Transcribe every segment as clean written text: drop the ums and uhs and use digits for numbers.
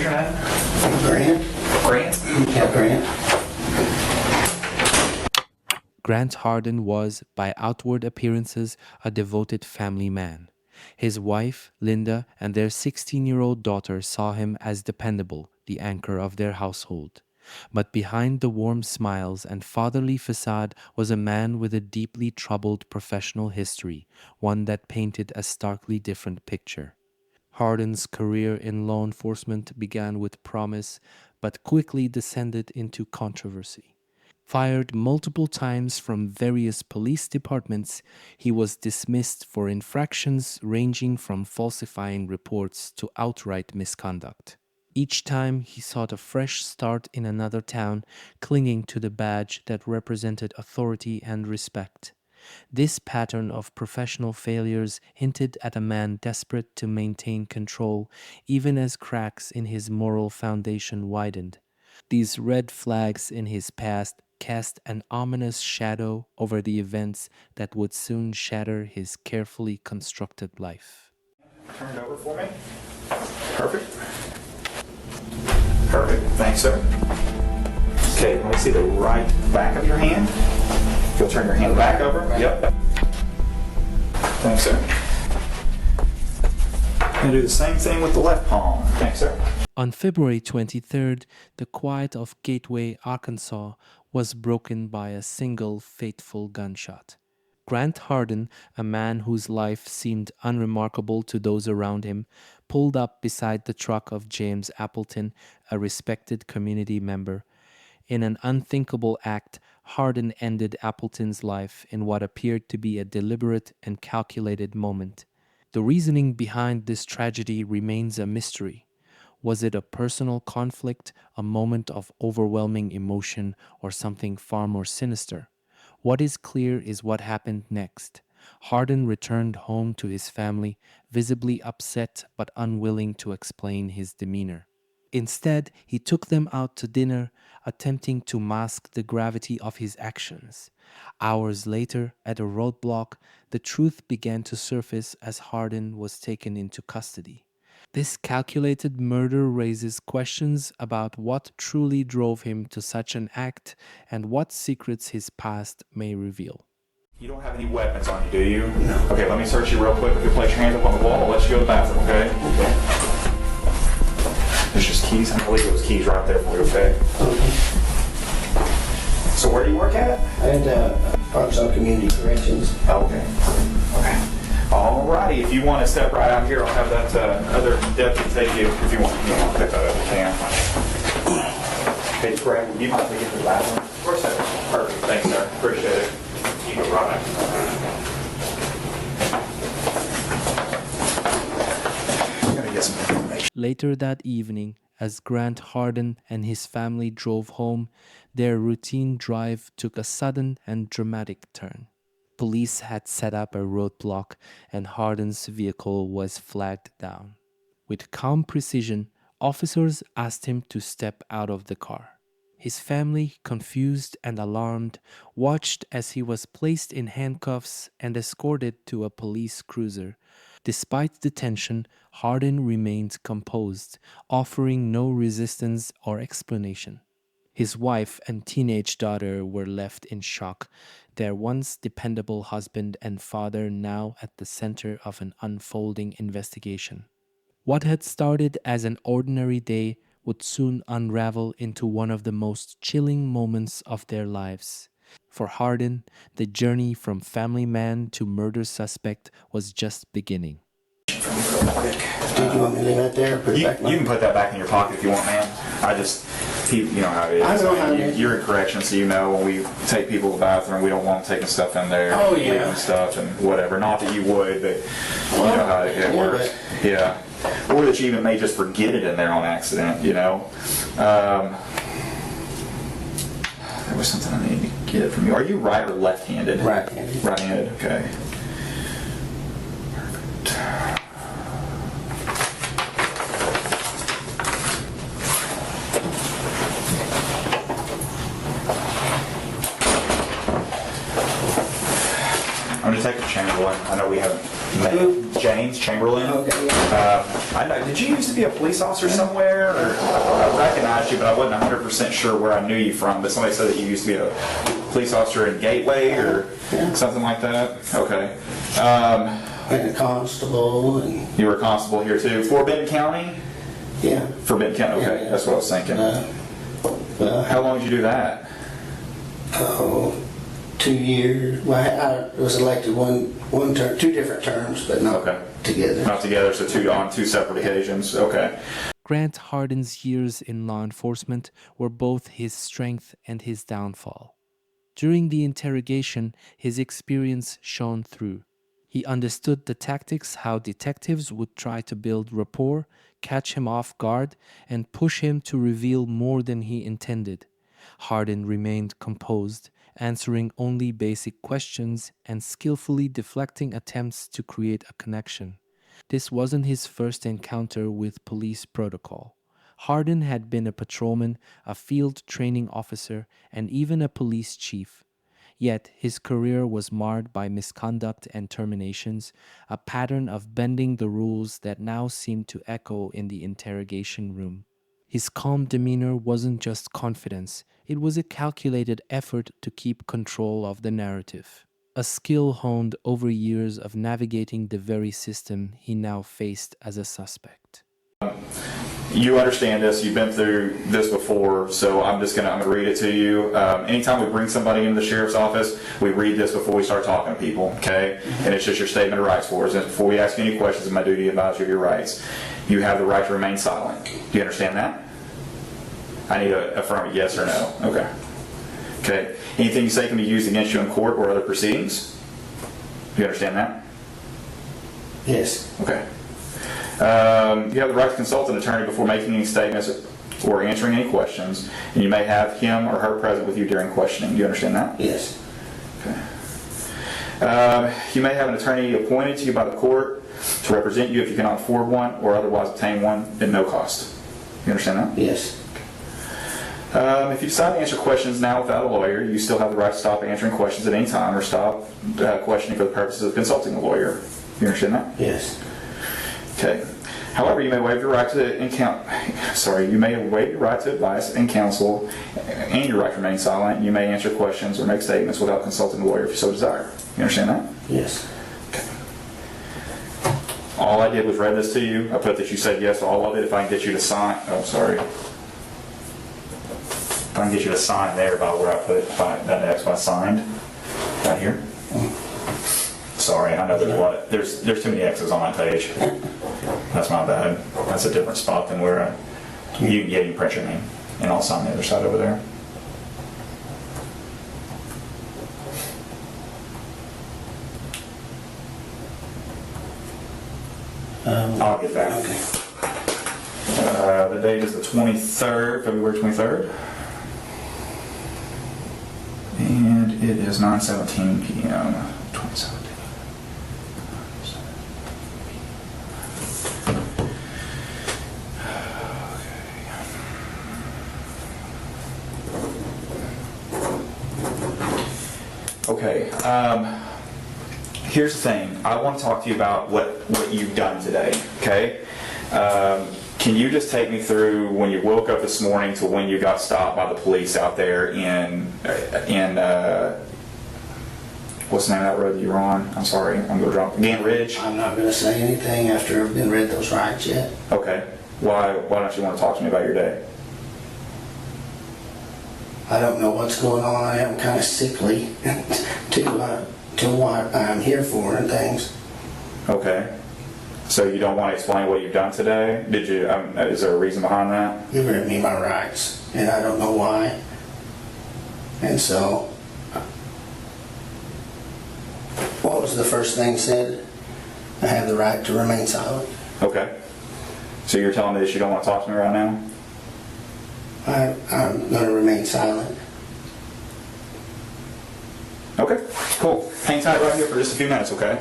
your name? Grant? Grant? Yeah, Grant. Grant Harden was, by outward appearances, a devoted family man. His wife, Linda, and their 16-year-old daughter saw him as dependable, the anchor of their household. But behind the warm smiles and fatherly facade was a man with a deeply troubled professional history, one that painted a starkly different picture. Harden's career in law enforcement began with promise, but quickly descended into controversy. Fired multiple times from various police departments, he was dismissed for infractions ranging from falsifying reports to outright misconduct. Each time he sought a fresh start in another town, clinging to the badge that represented authority and respect. This pattern of professional failures hinted at a man desperate to maintain control, even as cracks in his moral foundation widened. These red flags in his past cast an ominous shadow over the events that would soon shatter his carefully constructed life. Turn it over for me. Perfect. Perfect. Thanks, sir. Okay, let me see the right back of your hand. If you'll turn your hand back over. Yep. Thanks, sir. And do the same thing with the left palm. Thanks, sir. On February 23rd, the quiet of Gateway, Arkansas, was broken by a single fateful gunshot. Grant Harden, a man whose life seemed unremarkable to those around him, pulled up beside the truck of James Appleton, a respected community member. In an unthinkable act, Harden ended Appleton's life in what appeared to be a deliberate and calculated moment. The reasoning behind this tragedy remains a mystery. Was it a personal conflict, a moment of overwhelming emotion, or something far more sinister? What is clear is what happened next. Harden returned home to his family, visibly upset but unwilling to explain his demeanor. Instead, he took them out to dinner, attempting to mask the gravity of his actions. Hours later, at a roadblock, the truth began to surface as Harden was taken into custody. This calculated murder raises questions about what truly drove him to such an act and what secrets his past may reveal. You don't have any weapons on you, do you? No. Okay, let me search you real quick. If you place your hands up on the wall, I'll let you go to the bathroom, okay? There's just keys. I'm gonna leave those keys right there for you, okay? So where do you work at? At Arkansas Community Corrections. Okay. Okay. Alrighty, if you want to step right out here, I'll have that other deputy take you. If you want to pick that up, you can. Hey, Craig, would you mind taking to the bathroom? Of course, sir. Perfect. Thanks, sir. Appreciate it. You go right back. I'm going to get some information. Later that evening, as Grant Harden and his family drove home, their routine drive took a sudden and dramatic turn. Police had set up a roadblock and Harden's vehicle was flagged down. With calm precision, officers asked him to step out of the car. His family, confused and alarmed, watched as he was placed in handcuffs and escorted to a police cruiser. Despite the tension, Harden remained composed, offering no resistance or explanation. His wife and teenage daughter were left in shock, their once dependable husband and father now at the center of an unfolding investigation. What had started as an ordinary day would soon unravel into one of the most chilling moments of their lives. For Harden, the journey from family man to murder suspect was just beginning. Did you want me to leave that there or put it back? You can put that back in your pocket if you want, man. You know how it is. I know how it is. You're in corrections, so you know when we take people to the bathroom, we don't want them taking stuff in there. Oh, yeah. Leaving stuff and whatever. Not that you would, but you know how it works. Yeah. Or that you even may just forget it in there on accident, you know. There was something I needed to get from you. Are you right or left-handed? Right-handed. Right-handed, okay. Perfect. I'm going to take a Chamberlain. I know we haven't met. James Chamberlain. Okay. I know. Did you used to be a police officer somewhere? Or, I recognized you, but I wasn't 100% sure where I knew you from. But somebody said that you used to be a police officer in Gateway or something like that. Okay. And a constable and You were a constable here too. For Benton County? yeah. For Benton County. Okay, Yeah. that's what I was thinking. How long did you do that? 2 years. Well, I was elected one term, 2 different terms, but not Okay. together. Not together, so on 2 separate occasions. Okay. Grant Harden's years in law enforcement were both his strength and his downfall. During the interrogation, his experience shone through. He understood the tactics, how detectives would try to build rapport, catch him off guard, and push him to reveal more than he intended. Harden remained composed, answering only basic questions and skillfully deflecting attempts to create a connection. This wasn't his first encounter with police protocol. Harden had been a patrolman, a field training officer, and even a police chief. Yet his career was marred by misconduct and terminations, a pattern of bending the rules that now seemed to echo in the interrogation room. His calm demeanor wasn't just confidence, it was a calculated effort to keep control of the narrative. A skill honed over years of navigating the very system he now faced as a suspect. You understand this. You've been through this before, so I'm gonna read it to you. Anytime we bring somebody into the sheriff's office, we read this before we start talking to people, okay? And it's just your statement of rights for us. And before we ask you any questions, it's my duty to advise you of your rights. You have the right to remain silent. Do you understand that? I need to affirm it, yes or no. Okay. Okay. Anything you say can be used against you in court or other proceedings. Do you understand that? Yes. Okay. You have the right to consult an attorney before making any statements or answering any questions, and you may have him or her present with you during questioning. Do you understand that? Yes. Okay. You may have an attorney appointed to you by the court to represent you if you cannot afford one or otherwise obtain one at no cost. You understand that? Yes. If you decide to answer questions now without a lawyer, you still have the right to stop answering questions at any time or stop questioning for the purposes of consulting a lawyer. You understand that? Yes. Okay. However, you may waive your right to you may waive your right to advice and counsel, and your right to remain silent. You may answer questions or make statements without consulting a lawyer if you so desire. You understand that? Yes. Okay. All I did was read this to you. I put that you said yes to all of it. If I can get you to sign, If I can get you to sign there by where I put that X by signed, right here. Sorry, I know there's too many X's on my page. That's my bad. That's a different spot than where you can print your name, and I'll sign the other side over there. I'll get that. Okay. The date is the 23rd, February 23rd. And it is 9:17 p.m. 2017. Okay. Here's the thing. I want to talk to you about what you've done today. Okay. Can you just take me through when you woke up this morning to when you got stopped by the police out there in what's the name of that road that you were on? I'm sorry, I'm going to drop Gant Ridge. I'm not going to say anything after I've been read those rights yet. Okay. Why don't you want to talk to me about your day? I don't know what's going on. I am kind of sickly to what I'm here for and things. Okay. So you don't want to explain what you've done today? Did you? Is there a reason behind that? You read me my rights, and I don't know why. And so, what was the first thing said? I have the right to remain silent. Okay. So you're telling me that you don't want to talk to me right now? I'm going to remain silent. Okay, cool. Hang tight right here for just a few minutes, okay?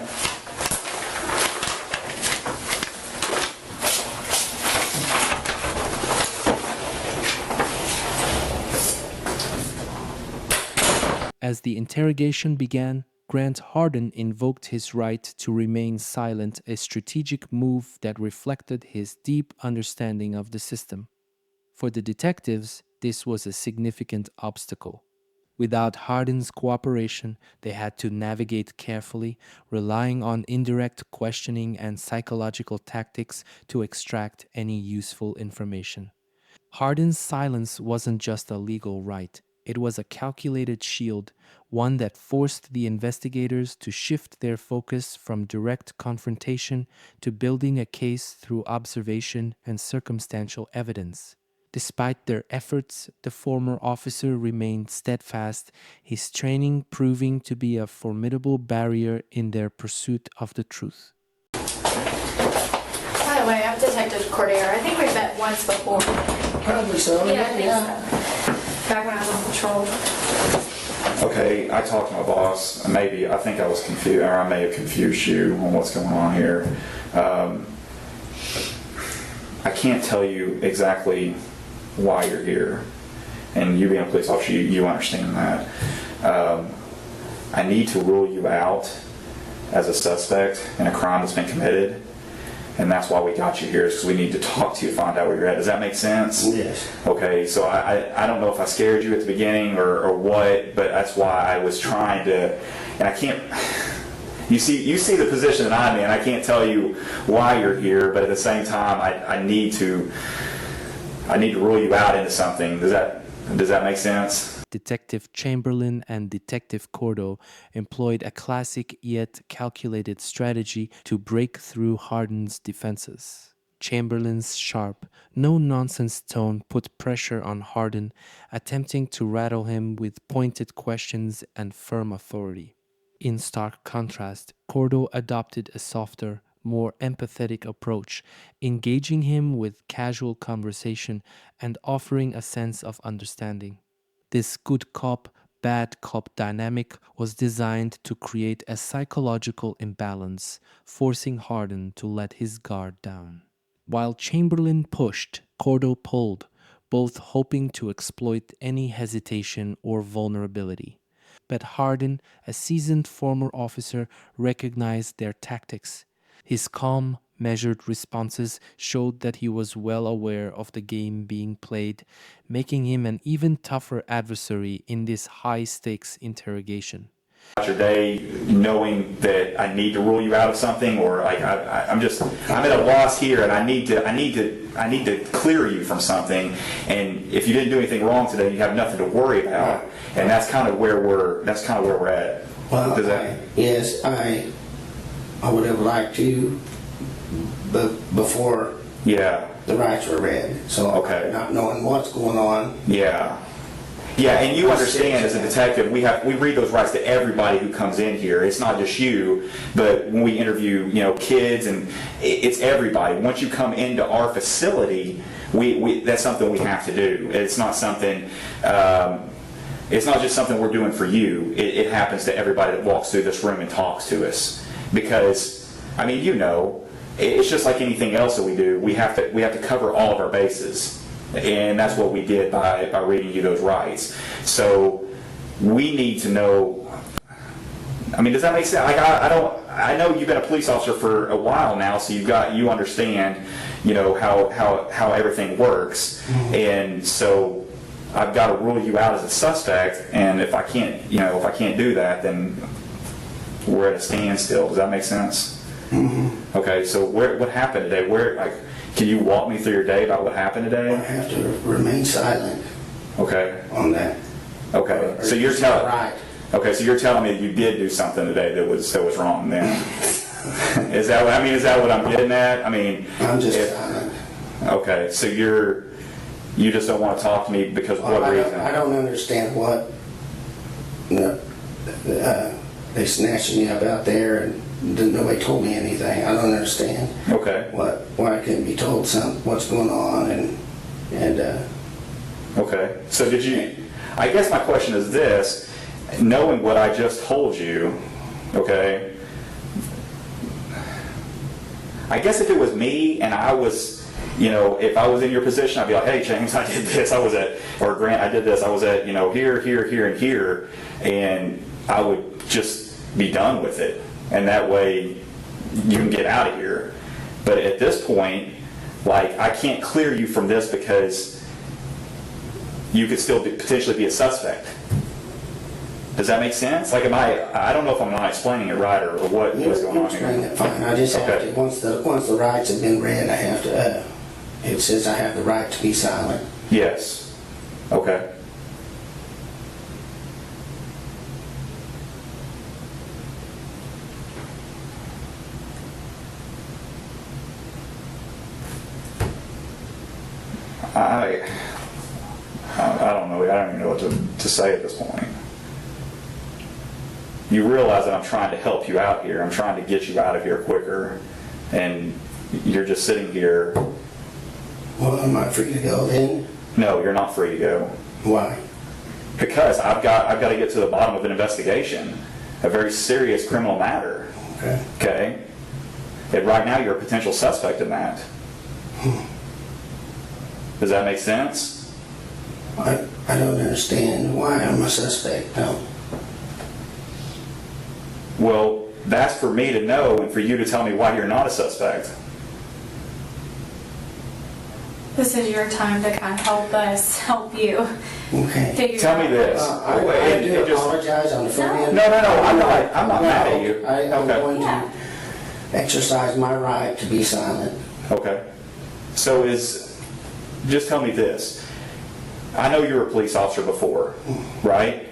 As the interrogation began, Grant Harden invoked his right to remain silent, a strategic move that reflected his deep understanding of the system. For the detectives, this was a significant obstacle. Without Harden's cooperation, they had to navigate carefully, relying on indirect questioning and psychological tactics to extract any useful information. Harden's silence wasn't just a legal right, it was a calculated shield, one that forced the investigators to shift their focus from direct confrontation to building a case through observation and circumstantial evidence. Despite their efforts, the former officer remained steadfast, his training proving to be a formidable barrier in their pursuit of the truth. By the way, I'm Detective Cordier. I think we've met once before. Probably so. Yeah, I think so. Back when I was on patrol. Okay, I talked to my boss. Maybe, I think I was confused, or I may have confused you on what's going on here. I can't tell you exactly why you're here. And you being a police officer, you understand that. I need to rule you out as a suspect in a crime that's been committed. And that's why we got you here, is because we need to talk to you, find out where you're at. Does that make sense? Yes. Okay, so I don't know if I scared you at the beginning or what, but that's why I was trying to, and I can't, you see the position that I'm in. I can't tell you why you're here, but at the same time, I need to rule you out into something. Does that make sense? Detective Chamberlain and Detective Cordo employed a classic yet calculated strategy to break through Harden's defenses. Chamberlain's sharp, no-nonsense tone put pressure on Harden, attempting to rattle him with pointed questions and firm authority. In stark contrast, Cordo adopted a softer, more empathetic approach, engaging him with casual conversation and offering a sense of understanding. This good cop, bad cop dynamic was designed to create a psychological imbalance, forcing Harden to let his guard down. While Chamberlain pushed, Cordo pulled, both hoping to exploit any hesitation or vulnerability. But Harden, a seasoned former officer, recognized their tactics. His calm, measured responses showed that he was well aware of the game being played, making him an even tougher adversary in this high-stakes interrogation. Your day knowing that I need to rule you out of something, or like I'm at a loss here, and I need to clear you from something. And if you didn't do anything wrong today, you have nothing to worry about. And that's kind of where we're at. Well, yes, I would have liked to, but before the rights were read. So not knowing what's going on. Yeah, and you understand as a detective, we read those rights to everybody who comes in here. It's not just you, but when we interview, kids, and it's everybody. Once you come into our facility, that's something we have to do. It's not something. It's not just something we're doing for you. It happens to everybody that walks through this room and talks to us. Because, it's just like anything else that we do. We have to cover all of our bases. And that's what we did by reading you those rights. So we need to know. Does that make sense? Like I know you've been a police officer for a while now, so you understand, how everything works. And so I've got to rule you out as a suspect. And if I can't do that, then we're at a standstill. Does that make sense? Mm-hmm. Okay. So what happened today? Can you walk me through your day about what happened today? I have to remain silent. Okay. On that. Okay. So you're telling. Right. Okay. So you're telling me you did do something today that was wrong then. Is that what I'm getting at? I'm just silent. Okay. So you just don't want to talk to me because of what reason? I don't understand what they snatched me up out there and nobody told me anything. I don't understand. Okay. Why I couldn't be told what's going on and Okay. So did you? I guess my question is this: knowing what I just told you, okay. I guess if it was me and I was, if I was in your position, I'd be like, hey, James, I did this. Grant, I did this. I was at, here, and here, and I would just be done with it, and that way you can get out of here. But at this point, like, I can't clear you from this because you could still potentially be a suspect. Does that make sense? Like, I don't know if I'm not explaining it right or what was going on Explain here. it fine. I just have to, once the rights have been read, I have to, it says I have the right to be silent. Yes. Okay. I don't know. I don't even know what to say at this point. You realize that I'm trying to help you out here. I'm trying to get you out of here quicker, and you're just sitting here. Well, am I free to go then? No, you're not free to go. Why? Because I've got to get to the bottom of an investigation, a very serious criminal matter. Okay. Okay? And right now you're a potential suspect in that. Does that make sense? I don't understand why I'm a suspect, no. Well, that's for me to know and for you to tell me why you're not a suspect. This is your time to kind of help us help you Okay. figure Tell me out. this. I And do just- apologize on the front end. No, I'm not mad at you. I'm going Yeah. to exercise my right to be silent. Okay. So just tell me this. I know you were a police officer before, right?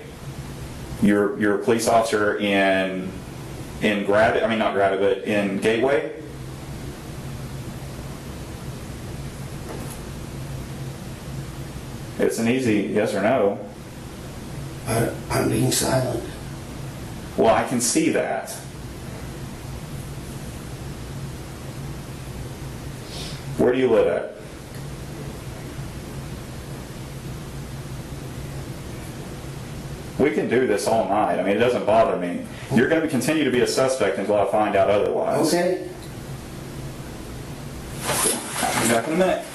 You're a police officer in Gravit, I mean not Gravit, but in Gateway? It's an easy yes or no. I'm being silent. Well, I can see that. Where do you live at? We can do this all night. I mean, it doesn't bother me. You're going to continue to be a suspect until I find out otherwise. Okay? I'll be back in a minute.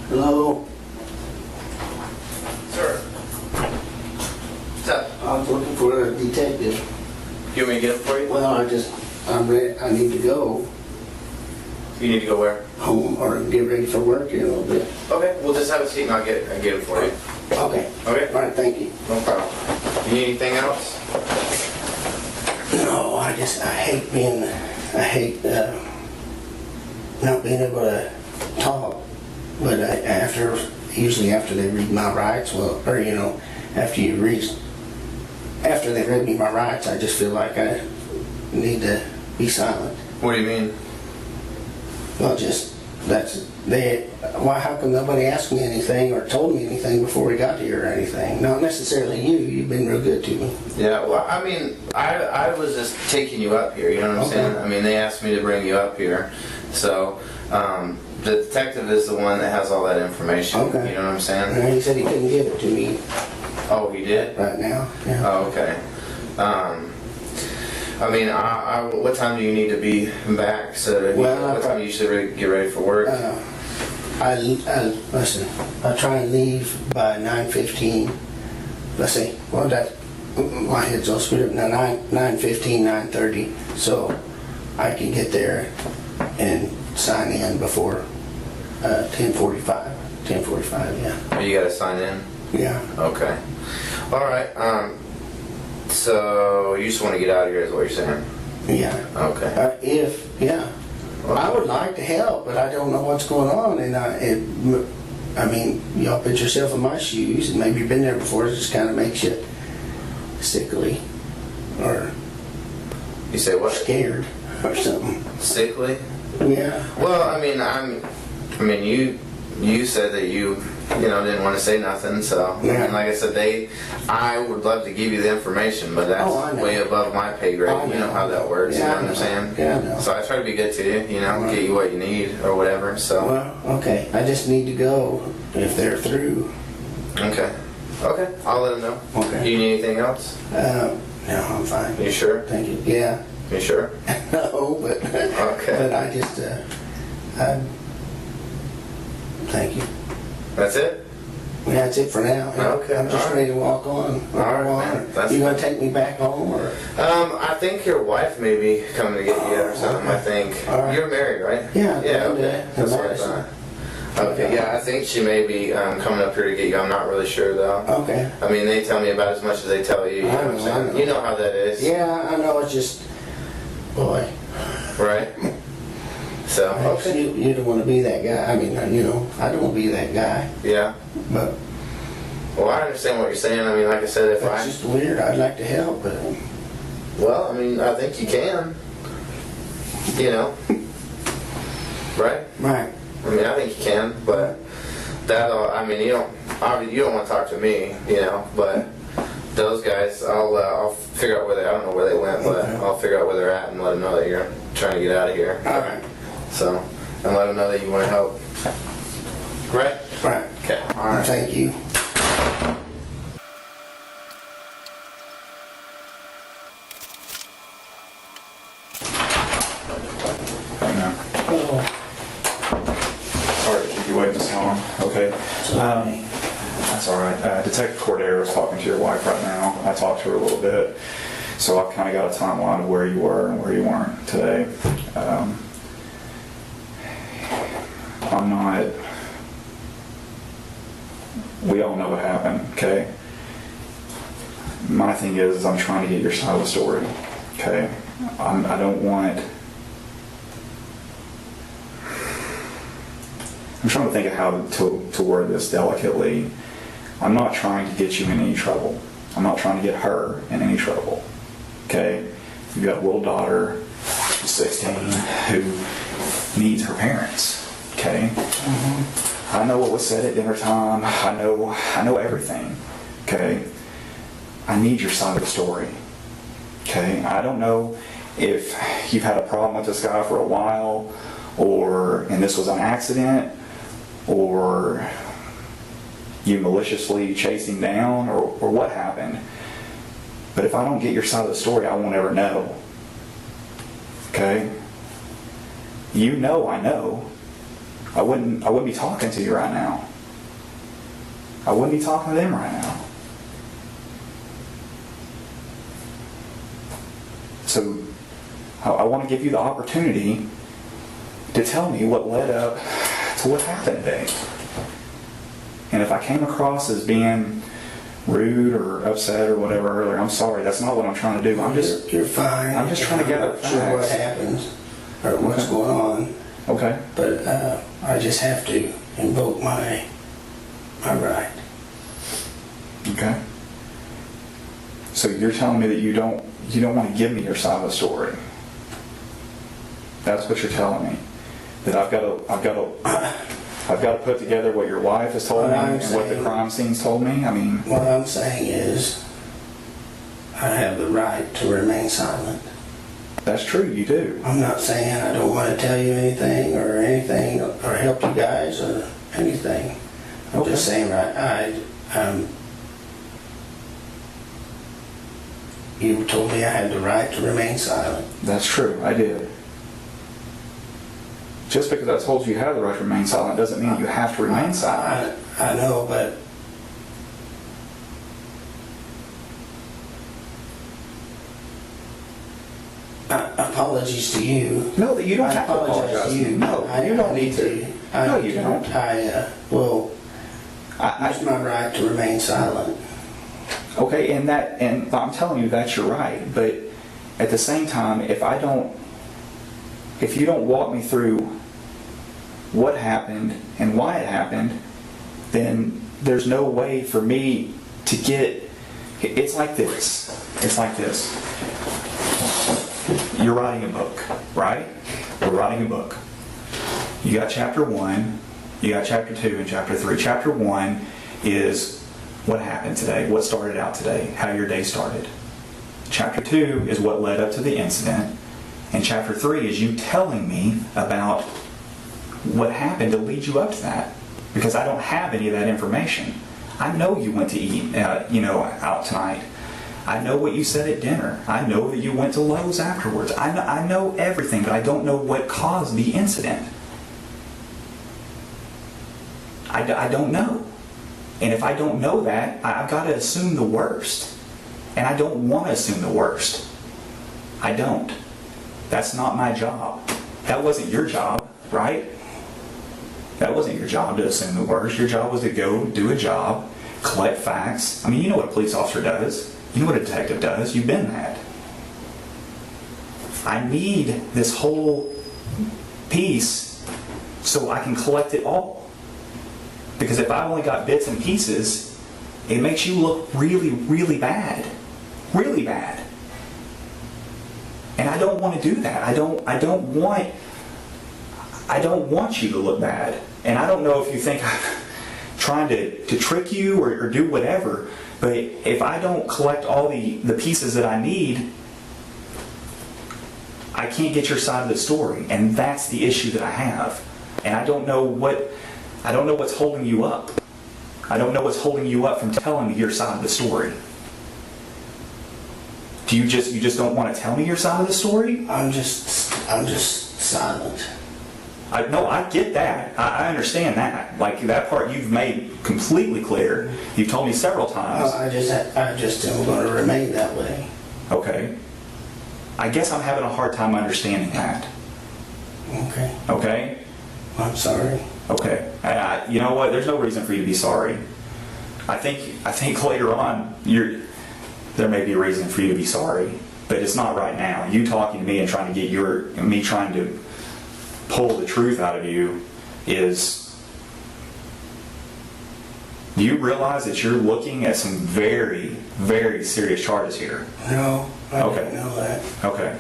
Hello? Sir. What's up? I was looking for a detective. You want me to get him for you? Well, I'm ready. I need to go You need to go where? home or get ready for work in a little bit. Okay, we'll just have a seat and I'll get him for you. Okay. Okay? All right, thank you. No problem. You need anything else? No, I hate not being able to talk. But usually after they read my rights, after they read me my rights, I just feel like I need to be silent. What do you mean? Well, why, how come nobody asked me anything or told me anything before we got here or anything? Not necessarily you, you've been real good to me. Yeah, well, I mean, I was just taking you up here, you know what I'm Okay. saying? I mean, they asked me to bring you up here. So, the detective is the one that has all that information. Okay. You know what I'm saying? And he said he couldn't give it to me Oh, he did? right now. Yeah. Oh, okay. I mean, what time do you need to be back? So, Well, what time do you usually get ready for work? Listen, I try and leave by 9:15. Let's see, well, my head's all screwed up now, 9:15, 9:30, so I can get there and sign in before 10:45, yeah. You gotta sign in? Yeah. Okay. All right. So you just want to get out of here, is what you're saying? Yeah. Okay. I would like to help, but I don't know what's going on, and I mean, y'all put yourself in my shoes, and maybe you've been there before. It just kind of makes you sickly, or You say what? scared, or something. Sickly? Yeah. Well, I mean, you said that you didn't want to say nothing. So, Yeah. and like I said, I would love to give you the information, but that's Oh, I know. way above my pay grade. I You know know. how that works. Yeah, You know I what I'm know. saying? Yeah, I know. So I try to be good to you. Get you what you need or whatever. So, Well, okay. I just need to go if they're through. okay, I'll let them know. Okay. Do you need anything else? No, I'm fine. You sure? Thank you. Yeah. You sure? No, but Okay. but I just thank you. That's it. Yeah, that's it for now. Okay, I'm just all right. ready to walk on. All right, man. That's You gonna fine. take me back home or? I think your wife may be coming to get you or something. I think All right. you're married, right? Yeah, Yeah. I'm Okay. there. That's what I Madison. thought. Okay. Yeah, I think she may be coming up here to get you. I'm not really sure though. Okay. I mean, they tell me about as much as they tell you. You know what I'm I know, I saying? know. You know how that is, Yeah, I know. It's just, boy. right? So okay. You don't want to be that guy. I mean, I don't want to be that guy. Yeah. But Well, I understand what you're saying. I mean, like I said, if it's I just weird. I'd like to help, but well, I mean, I think you can. Right? right. I mean, I think you can, but I mean, you don't want to talk to me, but those guys, I'll figure out I don't know where they went, but Okay. I'll figure out where they're at and let them know that you're trying to get out of here. All right. So, and let them know that you want to help. Right? Right. Okay. All right. Thank you. Hang on. Sorry to keep you waiting so long. Okay. That's all right. Detective Cordero is talking to your wife right now. I talked to her a little bit. So I've kind of got a timeline of where you were and where you weren't today. I'm not... We all know what happened, okay? My thing is I'm trying to get your side of the story, okay? I don't want... I'm trying to think of how to word this delicately. I'm not trying to get you in any trouble. I'm not trying to get her in any trouble. Okay? You've got a little daughter, she's 16, who needs her parents. Okay? Mm-hmm. I know what was said at dinner time. I know everything. Okay? I need your side of the story. Okay? I don't know if you've had a problem with this guy for a while, and this was an accident, or you maliciously chased him down, or what happened. But if I don't get your side of the story, I won't ever know. Okay? I know. I wouldn't be talking to you right now. I wouldn't be talking to them right now. So I want to give you the opportunity to tell me what led up to what happened today. And if I came across as being rude or upset or whatever earlier, I'm sorry. That's not what I'm trying to do. You're fine. I'm just trying to gather I'm not sure what facts. happens or what's Okay. going on, Okay. but I just have to invoke my right. Okay. So you're telling me that you don't want to give me your side of the story. That's what you're telling me. That I've got to put together what your wife has told me What I'm and what the saying- crime scene's told me. I mean, What I'm saying is, I have the right to remain silent. that's true. You do. I'm not saying I don't want to tell you anything or help you guys or anything. I'm Okay. just saying you told me I had the right to remain silent. That's true. I did. Just because I told you have the right to remain silent doesn't mean you have to remain silent. I know, but apologies to you. No, that you don't I have to apologize to me. No, you don't need to. No, you don't. I will I, use my right to remain silent. Okay, and I'm telling you that's your right, but at the same time, if you don't walk me through what happened and why it happened, then there's no way for me to get. It's like this. You're writing a book, right? We're writing a book. You got chapter 1, You got chapter 2 and chapter 3. Chapter 1 is what happened today, what started out today, how your day started. Chapter 2 is what led up to the incident. And chapter 3 is you telling me about what happened to lead you up to that. Because I don't have any of that information. I know you went to eat, out tonight. I know what you said at dinner. I know that you went to Lowe's afterwards. I know everything, but I don't know what caused the incident. I don't know. And if I don't know that, I've got to assume the worst. And I don't want to assume the worst. I don't. That's not my job. That wasn't your job, right? That wasn't your job to assume the worst. Your job was to go do a job, collect facts. I mean, you know what a police officer does. You know what a detective does. You've been that. I need this whole piece so I can collect it all. Because if I only got bits and pieces, it makes you look really, really bad. Really bad. And I don't want to do that. I don't want you to look bad. And I don't know if you think I'm trying to trick you or do whatever, but if I don't collect all the pieces that I need, I can't get your side of the story. And that's the issue that I have. And I don't know what's holding you up. I don't know what's holding you up from telling me your side of the story. Do you just don't want to tell me your side of the story? I'm just silent. I get that. I understand that. Like, that part you've made completely clear. You've told me several times. I just am going to remain that way. Okay. I guess I'm having a hard time understanding that. Okay. Okay? I'm sorry. Okay. You know what? There's no reason for you to be sorry. I think later on there may be a reason for you to be sorry, but it's not right now. You talking to me and trying to get me trying to pull the truth out of you is. Do you realize that you're looking at some very, very serious charges here? No, I Okay. didn't know that. Okay.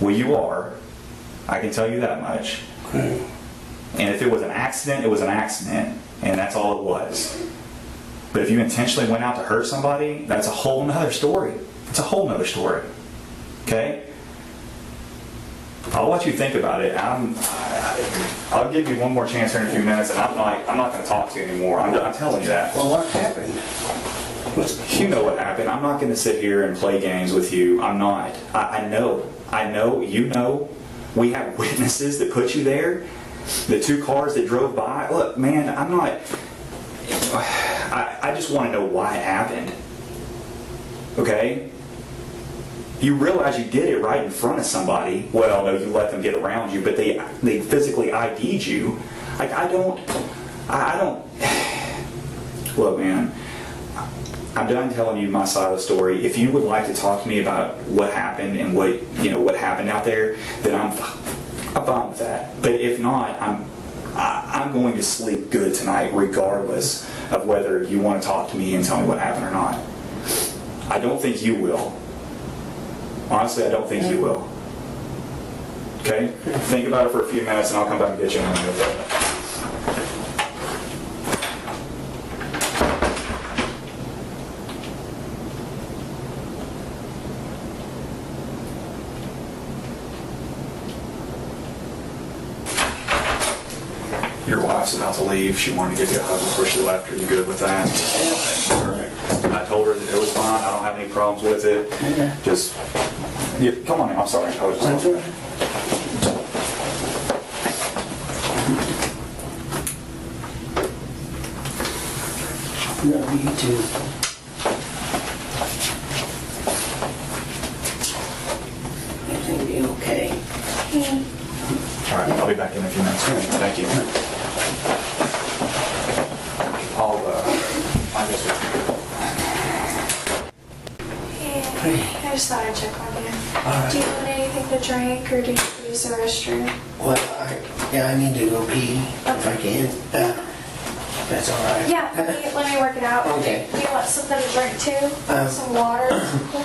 Well, you are. I can tell you that much. Okay. And if it was an accident, it was an accident, and that's all it was. But if you intentionally went out to hurt somebody, that's a whole nother story. It's a whole nother story. Okay? I'll let you think about it. I'll give you one more chance here in a few minutes, and I'm not going to talk to you anymore. I'm telling you that. Well, what happened? You know what happened. I'm not going to sit here and play games with you. I'm not. I know. You know. We have witnesses that put you there. The 2 cars that drove by. Look, man, I'm not. I just want to know why it happened. Okay? You realize you did it right in front of somebody. Well, no, you let them get around you, but they physically ID'd you. Like, I don't. Look, man, I'm done telling you my side of the story. If you would like to talk to me about what happened and what happened out there, then I'm fine with that. But if not, I'm going to sleep good tonight, regardless of whether you want to talk to me and tell me what happened or not. I don't think you will. Honestly, I don't think you will. Okay? Think about it for a few minutes, and I'll come back and get you in a minute. Your wife's about to leave. She wanted to give you a hug before she left. Are you good with that? I told her that it was fine. I don't have any problems with it. Yeah. Just, come on in. I'm sorry. I was That's all right. No, you too. Everything will be okay. All right. I'll be back in a few minutes. Thank you. I guess Hey, I just thought I'd check on you. Alright. Do you want anything to drink, or do you use the restroom? Well, I need to go pee if I can. That's all right. Yeah, let me work it out. Okay. Do you want something to drink too? Some water or something?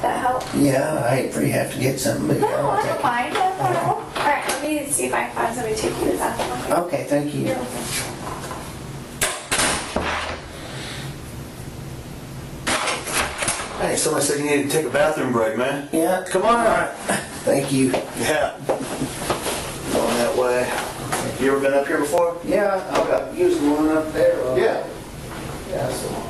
That help? Yeah, I ain't free. Have to get something. But No, yeah, I'll I take don't mind. No problem. Alright, let me see if I can find somebody to take you to the bathroom. it. Okay, thank you. You're welcome. Hey, somebody said you needed to take a bathroom break, man. Yeah, come on. Thank you. Yeah. Going that way. You ever been up here before? Yeah, I've used one up there. Yeah. Yeah, so.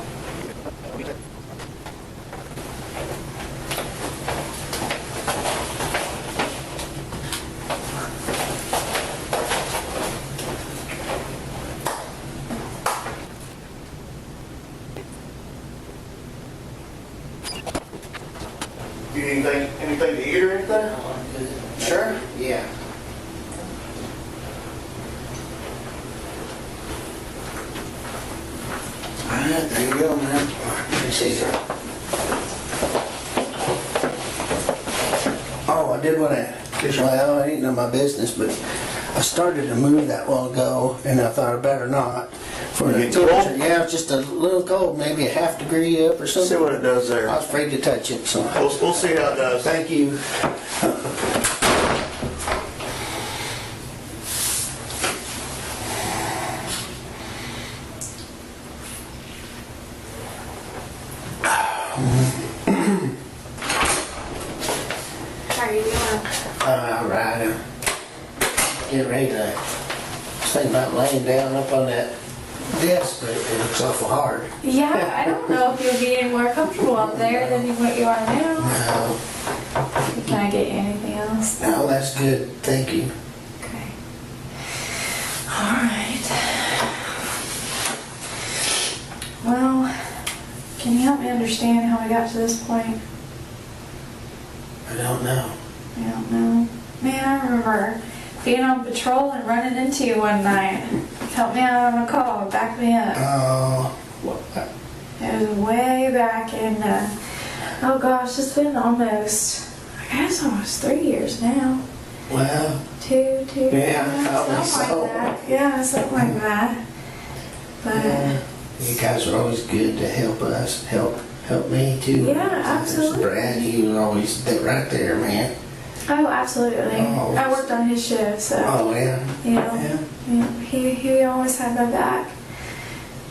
You need anything to eat or anything? Sure. Yeah. All right, there you go, man. Appreciate it. Oh, I did want to, well, it ain't none of my business, but I started to move that while ago, and I thought I better not. For the Get too cold? temperature, yeah, it's just a little cold, maybe a half degree up or something. See what it does there. I was afraid to touch it, so. We'll see how it does. Thank you. How are you doing? All right. Get ready to, I was thinking about laying down up on that desk, but it looks awful hard. Yeah, I don't know if you'll be any more comfortable up there than what you are now. No, Can I get you anything else? no, that's good. Thank you. Okay. All right. Well, can you help me understand how we got to this point? I don't know. I don't know. Man, I remember being on patrol and running into you one night. Help me out on a call, back me up. Oh, It was way back in, oh gosh, it's been almost, I guess almost 3 years now. well, Two, Yeah, probably something so. like that. Yeah, something like that. But, yeah. You guys are always good to help us, help me too. Yeah, absolutely. Brad, he was always right there, man. oh, absolutely. Oh. I worked on his shift, so, Oh, yeah. you know, he always had my back.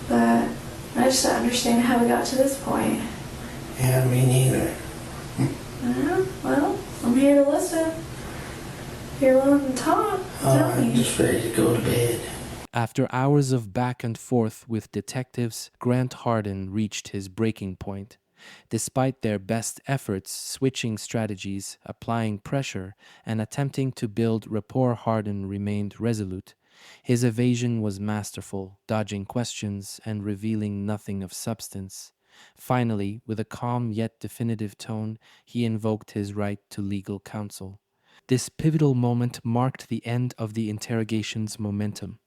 But I just don't understand how we got to this point. Yeah, me neither. Well, I'm here to listen. If you're willing to talk, Oh, tell I'm me. just ready to go to bed. After hours of back and forth with detectives, Grant Harden reached his breaking point. Despite their best efforts switching strategies, applying pressure, and attempting to build rapport, Harden remained resolute. His evasion was masterful, dodging questions and revealing nothing of substance. Finally, with a calm yet definitive tone, he invoked his right to legal counsel. This pivotal moment marked the end of the interrogation's momentum.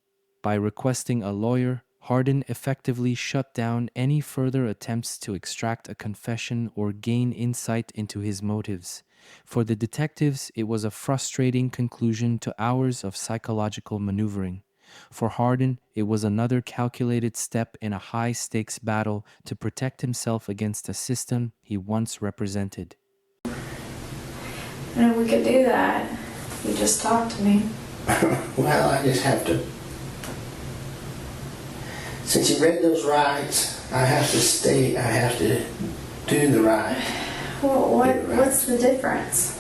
By requesting a lawyer, Harden effectively shut down any further attempts to extract a confession or gain insight into his motives. For the detectives, it was a frustrating conclusion to hours of psychological maneuvering. For Harden, it was another calculated step in a high-stakes battle to protect himself against a system he once represented. And we could do that. You just talk to me. Well, I just have to. Since you read those rights, I have to do the right. Well, what's the difference?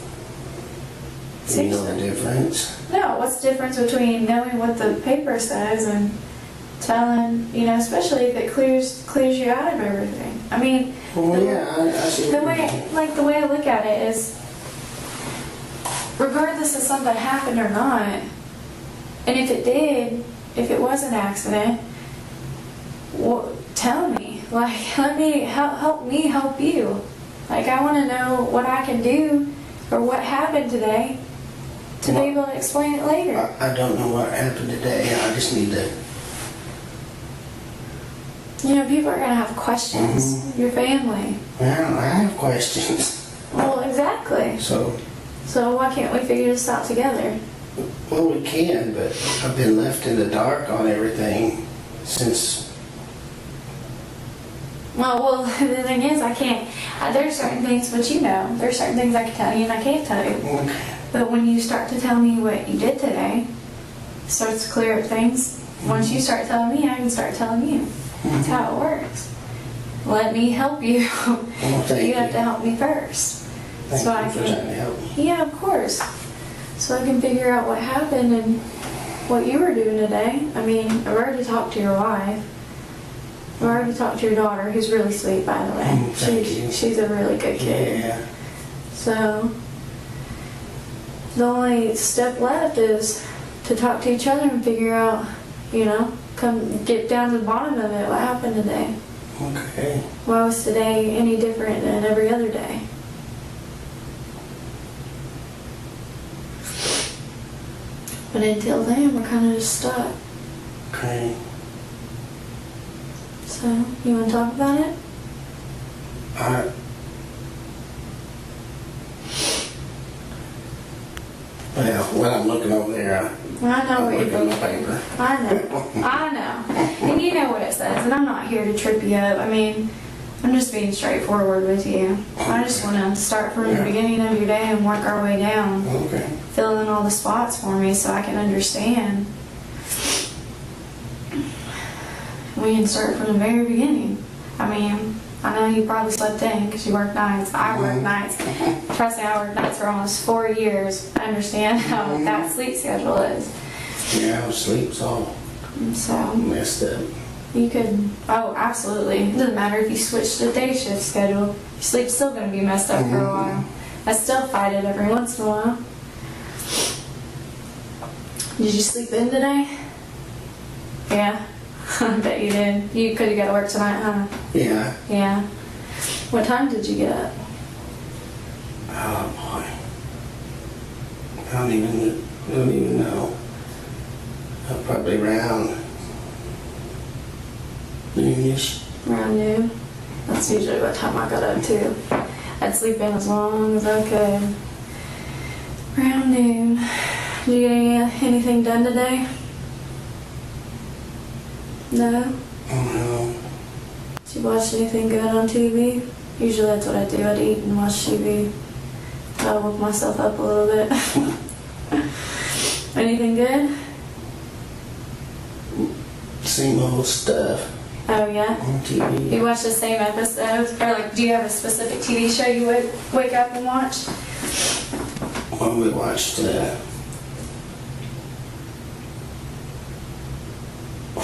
You know the difference? No, what's the difference between knowing what the paper says and telling, especially if it clears you out of everything? I mean, Well, yeah, I see. the way I look at it is, regardless of something happened or not, and if it did, if it was an accident, well, tell me. Let me help me help you. I want to know what I can do or what happened today to be able to explain it later. I don't know what happened today. I just need to. People are going to have questions. Your family. Well, I have questions. Well, exactly. So, why can't we figure this out together? well, we can, but I've been left in the dark on everything since. Well, the thing is, I can't. There's certain things, but there's certain things I can tell you and I can't tell you. But when you start to tell me what you did today, it starts to clear up things. Once you start telling me, I can start telling you. That's how it works. let me help you. thank You have you. to help me first. Thank So you I for can- trying to help me. Yeah, of course. So I can figure out what happened and what you were doing today. I mean, I've already talked to your wife. I've already talked to your daughter, who's really sweet, by the way. Thank you. She's a really good kid. Yeah. So the only step left is to talk to each other and figure out, come get down to the bottom of it. What happened today? Okay. Why was today any different than every other day? But until then, we're kind of just stuck. Okay. So, you want to talk about it? Well, when I'm looking over there, I know I'm what you're looking going at the to do. paper. I know. And you know what it says, and I'm not here to trip you up. I mean, I'm just being straightforward with you. I just want to start from the Yeah. beginning of your day and work our way down. Okay. Fill in all the spots for me so I can understand. We can start from the very beginning. I mean, I know you probably slept in because you work nights. I work nights. Trust me, I worked nights for almost 4 years. I understand how that sleep schedule is. Yeah, sleep's all So, messed up. you could, oh, absolutely. It doesn't matter if you switch to day shift schedule. Your sleep's still going to be messed up for a while. I still fight it every once in a while. Did you sleep in today? Yeah. I bet you did. You could have got to work tonight, huh? Yeah. Yeah. What time did you get up? Oh boy. I don't even know. Probably around noonish. Around noon. That's usually what time I got up too. I'd sleep in as long as I could. Around noon. Did you get anything done today? No? Oh no. Did you watch anything good on TV? Usually that's what I do. I'd eat and watch TV. I'll woke myself up a little bit. Anything good? Same old stuff Oh yeah? on TV. You watch the same episodes? Or like, do you have a specific TV show you would wake up and watch? Well, we watched,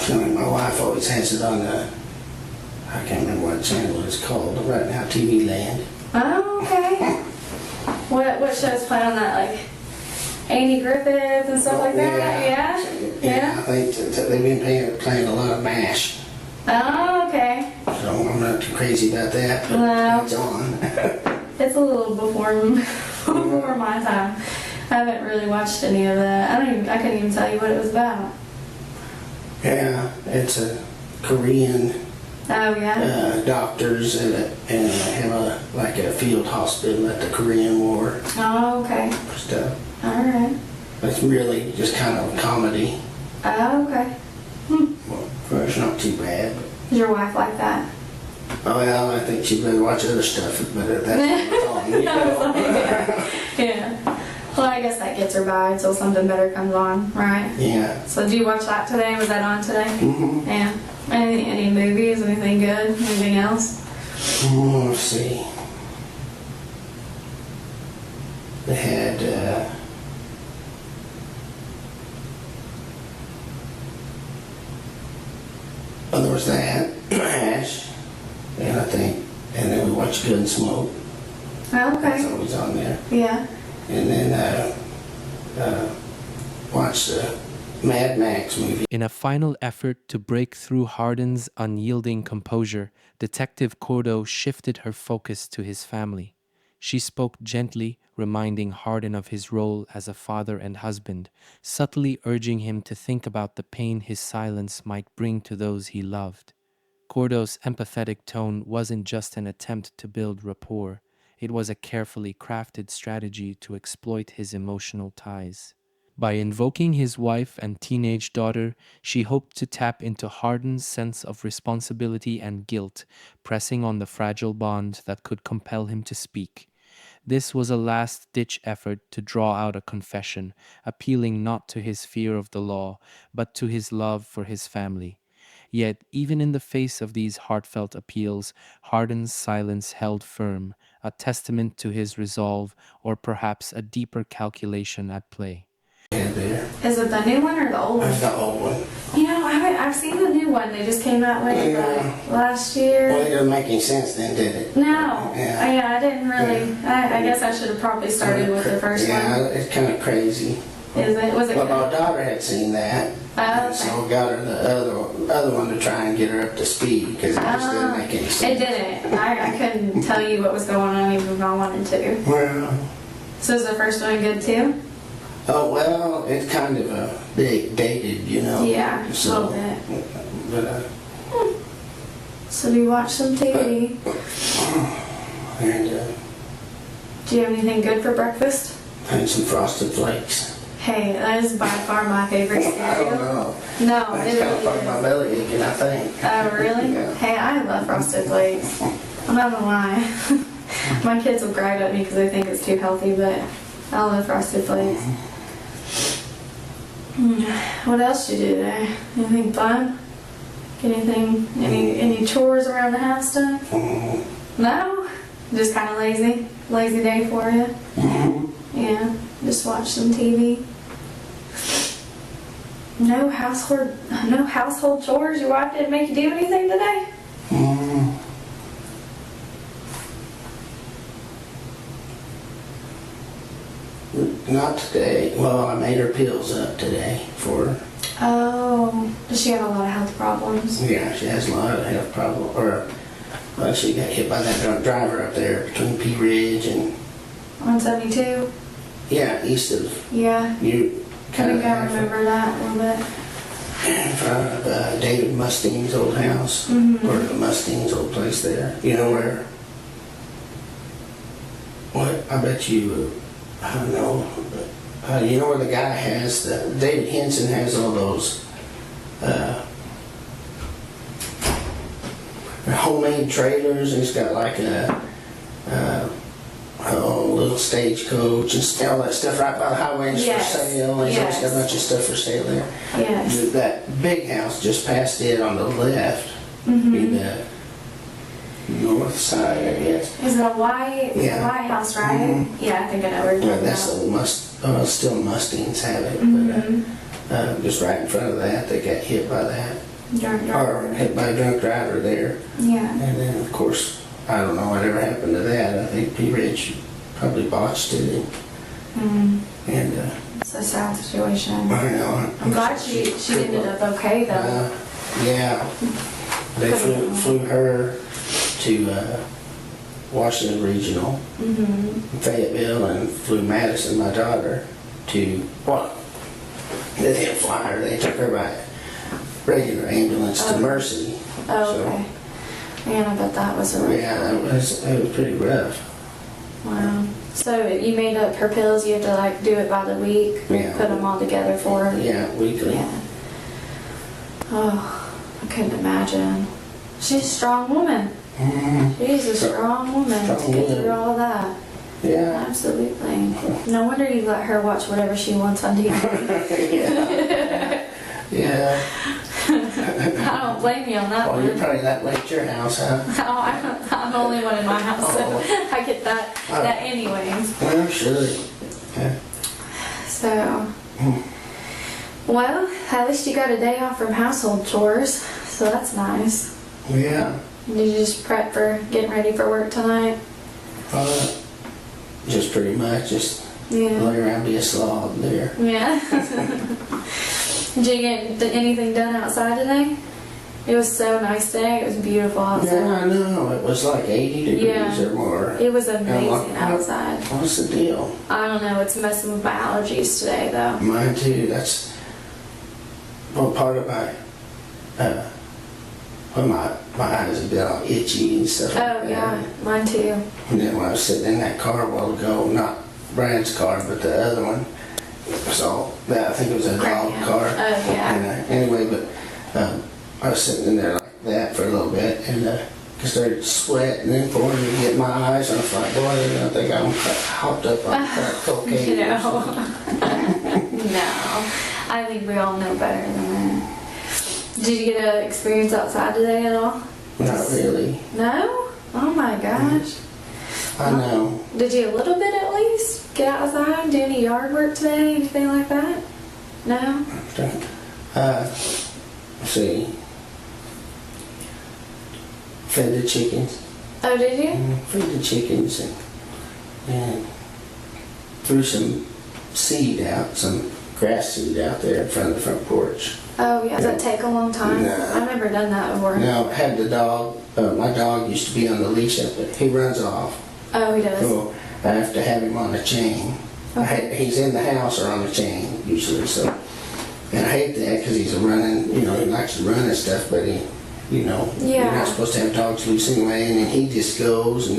my wife always has it on I can't remember what channel it's called, but right now TV Land. Oh, okay. What shows play on that? Like Andy Griffith and stuff like that? Yeah? Yeah, I think they've been playing a lot of MASH. Oh, okay. So I'm not too crazy about that, but No. it's on. It's a little before my time. I haven't really watched any of that. I couldn't even tell you what it was about. Yeah, it's a Korean Oh yeah? doctors and they have like a field hospital at the Korean War Oh, okay. stuff. Alright. It's really just kind of a comedy. Oh, okay. Well, it's not too bad. Does your wife like that? Oh, well, I think she'd better watch other stuff, but that's all. Yeah. Well, I guess that gets her by until something better comes on, right? Yeah. So did you watch that today? Was that on today? Mm-hmm. Yeah. Any movies? Anything good? Anything else? Let's see. They had, well, there was that, Ash, and I think, and then we watched Gunsmoke. Oh, That's okay. always on there. Yeah. And then watched the Mad Max movie. In a final effort to break through Harden's unyielding composure, Detective Cordo shifted her focus to his family. She spoke gently, reminding Harden of his role as a father and husband, subtly urging him to think about the pain his silence might bring to those he loved. Cordo's empathetic tone wasn't just an attempt to build rapport. It was a carefully crafted strategy to exploit his emotional ties. By invoking his wife and teenage daughter, she hoped to tap into Harden's sense of responsibility and guilt, pressing on the fragile bond that could compel him to speak. This was a last-ditch effort to draw out a confession, appealing not to his fear of the law, but to his love for his family. Yet, even in the face of these heartfelt appeals, Harden's silence held firm, a testament to his resolve, or perhaps a deeper calculation at play. Yeah, there. Is it the new one or the old one? That's the old one. You know, I've seen the new one. They just came out with last year. Well, it didn't make any sense then, did it? No. Yeah. I didn't really. I guess I should have probably started with the first Yeah, one. it's kind of crazy. Is it? Was it? But my daughter had seen that, and so got her the other one to try and get her up to speed because it just didn't make any It sense. didn't. I couldn't tell you what was going on even if I wanted to. Well, So is the first one good too? oh well, it's kind of a bit dated, you know. Yeah, a So, little bit. but So do you watch some TV? and Do you have anything good for breakfast? had some Frosted Flakes. Hey, that is by far my favorite I don't cereal. know. No, That's it kind of fucked my really is. belly aching, I think. Oh, really? Yeah. Hey, I love Frosted Flakes. I'm not gonna lie. My kids will gripe at me because they think it's too healthy, but I love Frosted Flakes. What else did you do today? Anything fun? Any chores around the house done? Mhm. No? Just kind of lazy? Lazy day for you? Mhm. Yeah, just watch some TV. No household chores? Your wife didn't make you do anything today? Mhm. Not today. Well, I made her pills up today for her. Oh, does she have a lot of health problems? Yeah, she has a lot of health problems. Well, she got hit by that drunk driver up there between Pea Ridge and, 172? yeah, east of Yeah, you. I think I remember that a little bit. In front of David Mustang's old house, Mhm. or the Mustang's old place there. You know where? What? I bet you, I don't know. But, you know where the guy has, David Henson has all those homemade trailers, and he's got like a little stagecoach and all that stuff right by the highway is Yes, for sale. He's always got a yes. bunch of stuff for sale there. Yes. That big house just past it on the left, Mm-hmm. in the north side, I guess. Is it a white, Yeah. white house, right? Yeah, I think I know where you're Well, talking that's about. still Mustangs have it, Mhm. but just right in front of that, they got hit by that, Drunk or driver. hit by a drunk driver there. Yeah. And then, of course, I don't know whatever happened to that. I think Pea Ridge probably botched it, and It's a sad situation. I don't know. I'm glad she ended up okay though. Yeah, they flew her to Washington Regional, Mm-hmm. Fayetteville, and flew Madison, my daughter, to, well, they didn't fly her, they took her by regular ambulance to Mercy. Oh, okay. Man, I bet that was a So, rough yeah, one. it was pretty rough. Wow. So you made up her pills, you had to like do it by the week, Yeah. put them all together for her. Yeah, weekly. Yeah. Oh, I couldn't imagine. She's a strong woman. Mhm. She's a strong woman to Strong get woman. through all that. Yeah. Absolutely. No wonder you let her watch whatever she wants on TV. Yeah. I don't blame you on that Well, you're one. probably that late at your house, huh? I'm the only one in my house, so Oh. I get that anyways. Well, sure. Yeah. So, well, at least you got a day off from household chores, so that's nice. Yeah. Did you just prep for getting ready for work tonight? Just pretty much, just Yeah. lay around, be a slob there. Yeah. Did you get anything done outside today? It was so nice today. It was beautiful outside. Yeah, I know. It was like 80 degrees Yeah. or more. It was And I'm amazing like, outside. What's the deal? I don't know. It's messing with my allergies today, though. Mine too. That's well, part of my well, my eyes have been all itchy and stuff like Oh that. yeah, mine too. And then when I was sitting in that car a while ago, not Brad's car, but the other one, so I think it was a dog Yeah. car. Oh yeah. And, anyway, but I was sitting in there like that for a little bit, and I started sweating and pouring to get my eyes, and I was like, boy, I think I'm hopped up on crack cocaine. No. No. I think we all know better than that. Did you get to experience outside today at all? Not really. No? Oh my gosh. I know. Did you a little bit at least? Get outside, do any yard work today, anything like that? No? Let's see. Fed the chickens. Oh, did you? Fed the chickens and threw some seed out, some grass seed out there in front of the front porch. Oh, yeah. Does that take a long time? No. I've never done that before. Now, had the dog, my dog used to be on the leash up there. He runs off. Oh, he does? So I have to have him on a chain. He's in the house or on a chain usually, so. And I hate that because he's a running, he likes to run and stuff, but you're Yeah. not supposed to have dogs loose anyway, and then he just goes and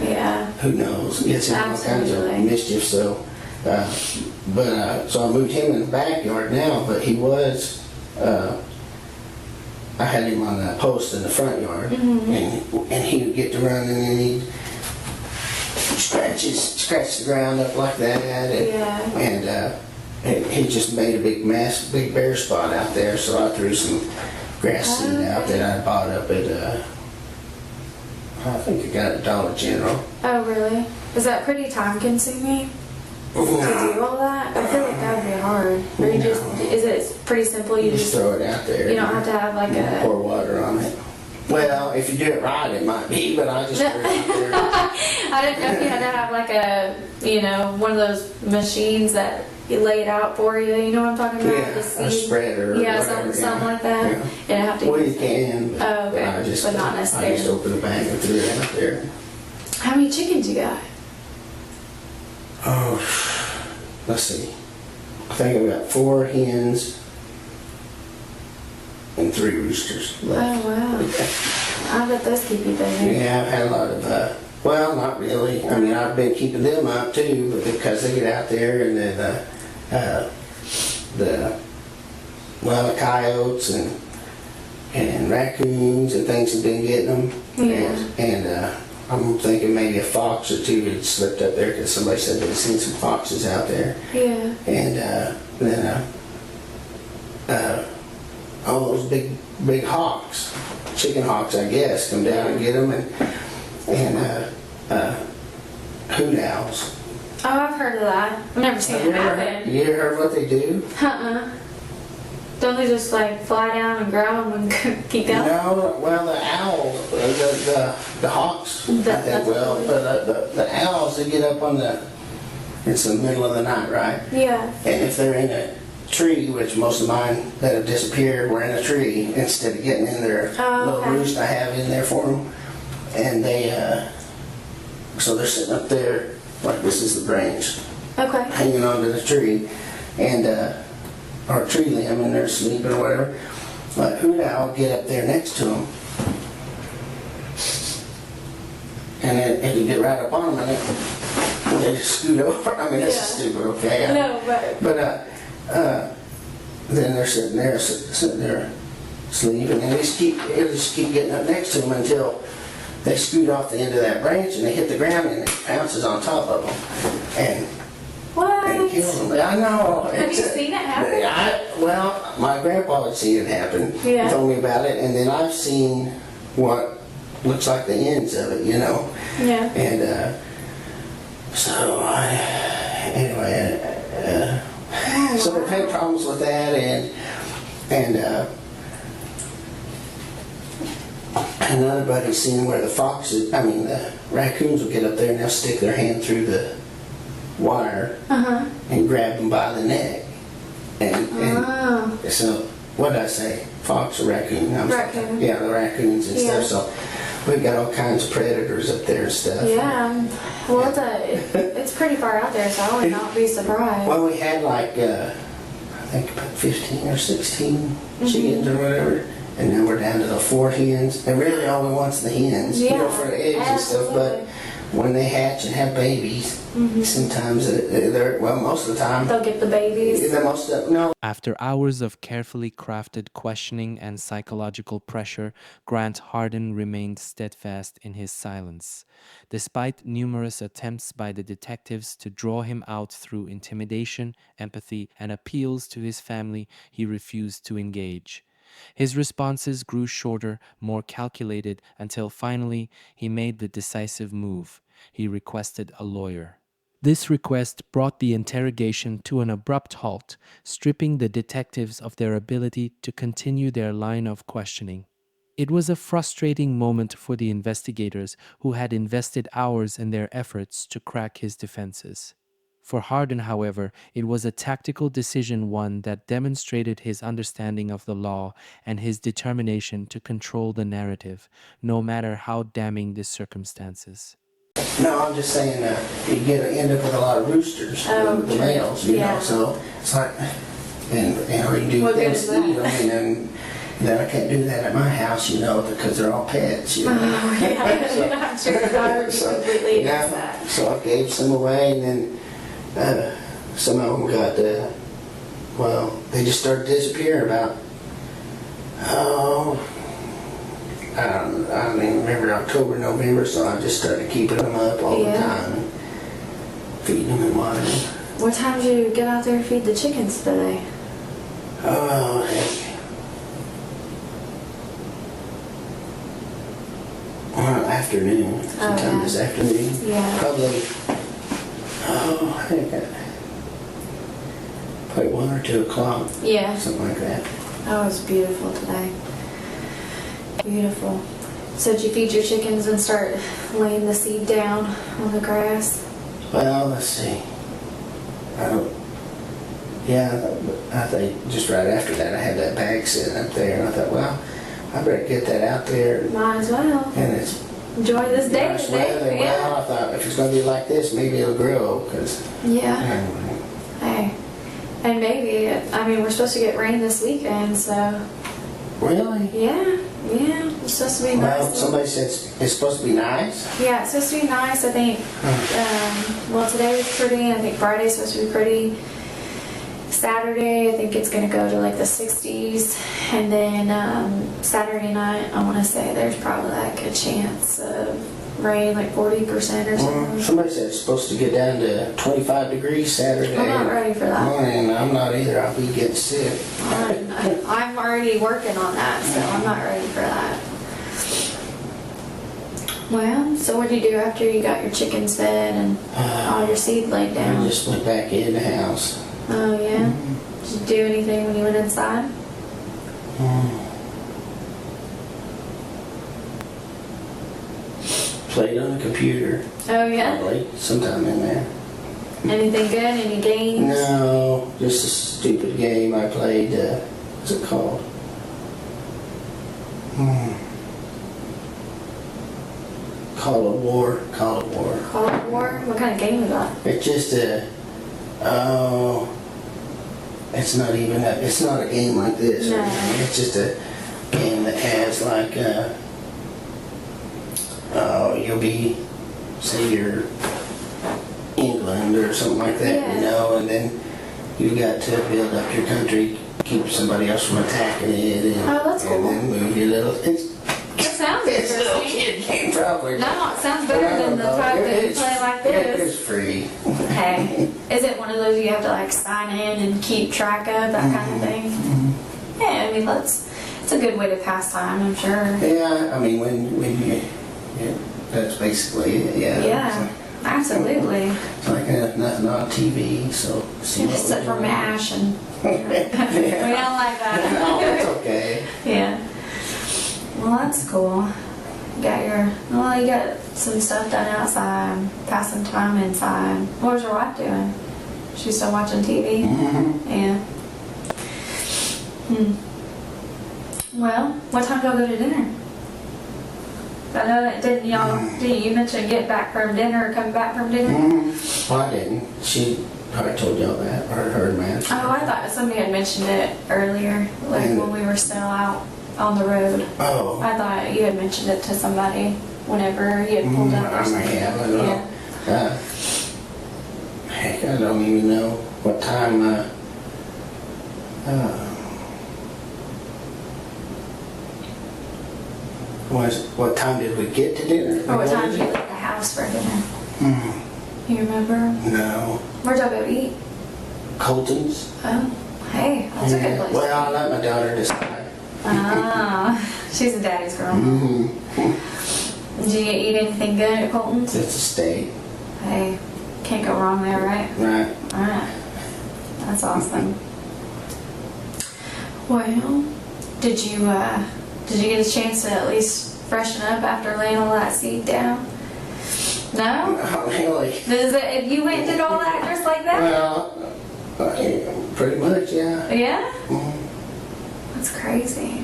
Yeah. who knows, gets in all kinds of Absolutely. mischief, so. So I moved him in the backyard now, but he was, I had him on a post in the front yard, and he would get to running and he'd scratch the ground up like that, and he just made a big bare spot out there, so I threw some grass seed out that I bought up at, I think I got at Dollar General. Oh, really? Is that pretty time consuming to do all that? I feel like that would be hard. Or you just, is it pretty simple? You Just throw it out there. you don't have to have like a, Pour water on it. Well, if you do it right, it might be, but I just threw it out there. I didn't know if you had to have like a, one of those machines that you lay it out for you. You know what I'm talking about? Yeah, The a seed. spreader. Or Yeah, whatever, something like that. Yeah. You don't have to. Well, you can. Oh, okay. I just, But not I necessarily. just opened the bag and threw it out there. How many chickens you got? Oh, let's see. I think I've got 4 hens and 3 roosters left. Oh wow. I bet those keep you busy. Yeah, I've had a lot of, well, not really. I mean, I've been keeping them up too, but because they get out there and then the coyotes and raccoons and things have been getting them. Yeah. And I'm thinking maybe a fox or 2 had slipped up there because somebody said they'd seen some foxes out there. Yeah. And then all those big hawks, chicken hawks, I guess, come down and get them, and hoot owls. Oh, I've heard of that. I've never seen it happen. You ever heard what they do? Uh-uh. Don't they just like fly down and growl and keep going? No, well, the owls, the hawks, I think, well, but the owls, they get up it's the middle of the night, right? Yeah. And if they're in a tree, which most of mine that have disappeared were in a tree, instead of getting in their little okay. roost I have in there for them, and so they're sitting up there, like this is the branch, Okay. hanging onto the tree, and or tree limb, and they're sleeping or whatever. But hoot owl will get up there next to them, and then if you get right up on them, and they just scoot over. I mean, this is Yeah. stupid, okay? No, but Then they're sitting there sleeping, and it'll just keep getting up next to them until they scoot off the end of that branch and they hit the ground and it pounces on top of them and what? kills them. I know. Have you seen it happen? Well, my grandpa had seen it happen. Yeah. He told me about it, and then I've seen what looks like the ends of it, Yeah. And so so we've had problems with that, and another buddy's seen where the raccoons will get up there and they'll stick their hand through the wire and grab them by the neck. And Oh. so, what did I say? Fox or raccoon? Raccoon. Yeah, the raccoons and Yeah. stuff. So we've got all kinds of predators up there and stuff. Yeah. Well, it's pretty far out there, so I would not be surprised. Well, we had like, I think about 15 or 16 chickens or whatever, and now we're down to the 4 hens. They really only wants the hens, Yeah, for the eggs and stuff, but when they hatch and have babies, sometimes most of the time, They'll get the babies. no. After hours of carefully crafted questioning and psychological pressure, Grant Harden remained steadfast in his silence. Despite numerous attempts by the detectives to draw him out through intimidation, empathy, and appeals to his family, he refused to engage. His responses grew shorter, more calculated, until finally he made the decisive move. He requested a lawyer. This request brought the interrogation to an abrupt halt, stripping the detectives of their ability to continue their line of questioning. It was a frustrating moment for the investigators who had invested hours in their efforts to crack his defenses. For Harden, however, it was a tactical decision, one that demonstrated his understanding of the law and his determination to control the narrative, no matter how damning the circumstances. No, I'm just saying end up with a lot of roosters, the males, Yeah. so it's like, and or you do What good things is to eat that? them, and then I can't do that at my house, because they're all pets, Oh, yeah. I'm sure your daughter would be completely against that. So I gave some away, and then some of them got, they just started disappearing about, I don't even remember, October, November, so I just started keeping them up all the time, and feeding them and watering them. What time did you get out there and feed the chickens today? Oh, heck. Afternoon, sometime yeah. this afternoon. Yeah. Probably, probably 1 or 2 o'clock, Yeah. something like that. Oh, it was beautiful today. Beautiful. So did you feed your chickens and start laying the seed down on the grass? Well, let's see. I think just right after that I had that bag sitting up there, and I thought, well, I better get that out there. Might as well. And it's Enjoy this day nice today. weather. Well, I thought if it's going to be like this, maybe it'll grow, because Yeah. Hey. And maybe, we're supposed to get rain this weekend, so Really? yeah. It's supposed to be Well, nice. somebody said it's supposed to be nice. Yeah, it's supposed to be nice, I think. Today was pretty. I think Friday's supposed to be pretty. Saturday, I think it's going to go to like the 60s. And then Saturday night, I want to say there's probably like a chance of rain, like 40% or something. Somebody said it's supposed to get down to 25 degrees Saturday. I'm not ready for that. And I'm not either. I'll be getting sick. I'm already working on that, so I'm not ready for that. Well, so what did you do after you got your chickens fed and all your seed laid I down? just went back in the house. Oh, yeah? Did you do anything when you went inside? Played on the computer. Oh, yeah? Probably sometime in there. Anything good? Any games? No, just a stupid game I played. What's it called? Call of War. Call of War. Call of War? What kind of game is that? It's just it's not even it's not a game like this. No. It's just a game that has like, you'll be, say you're England or something like that, Yeah. and then you got to build up your country, keep somebody else from attacking it, and, Oh, that's cool. and then move your little, That sounds it's a little interesting. kid game probably. No, it sounds better than the type that you play like It's this. free. Hey, is it one of those you have to like sign in and keep track of, that kind of thing? Yeah, it's a good way to pass time, I'm sure. Yeah, when you, that's basically it, yeah. Yeah, absolutely. It's like nothing on TV, so. see what Just we sit for do. MASH and we don't like that. No, it's okay. Yeah. Well, that's cool. You got some stuff done outside, passing time inside. What was your wife doing? She's still watching TV? Yeah. Well, what time y'all go to dinner? I know that didn't you mention getting back from dinner or coming back from dinner? Well, I didn't. She probably told y'all that, or heard man. Oh, I thought somebody had mentioned it earlier, like when we were still out on the road. Oh. I thought you had mentioned it to somebody whenever you had pulled up or I something. may have, I don't know. Yeah. Heck, I don't even know what time, what time did we get to dinner? Or what time did you leave the house for dinner? You remember? No. Where'd y'all go to eat? Colton's. Oh, hey, that's a good place. Well, I let my daughter decide. Ah, she's a daddy's girl. Mm-hmm. Did you eat anything good at Colton's? It's a steak. Hey, can't go wrong there, right? Right. Alright. That's awesome. Well, did you get a chance to at least freshen up after laying all that seed down? No? Not really. If you went and did all that just like that? Well, pretty much, yeah. Yeah? Mm-hmm. That's crazy.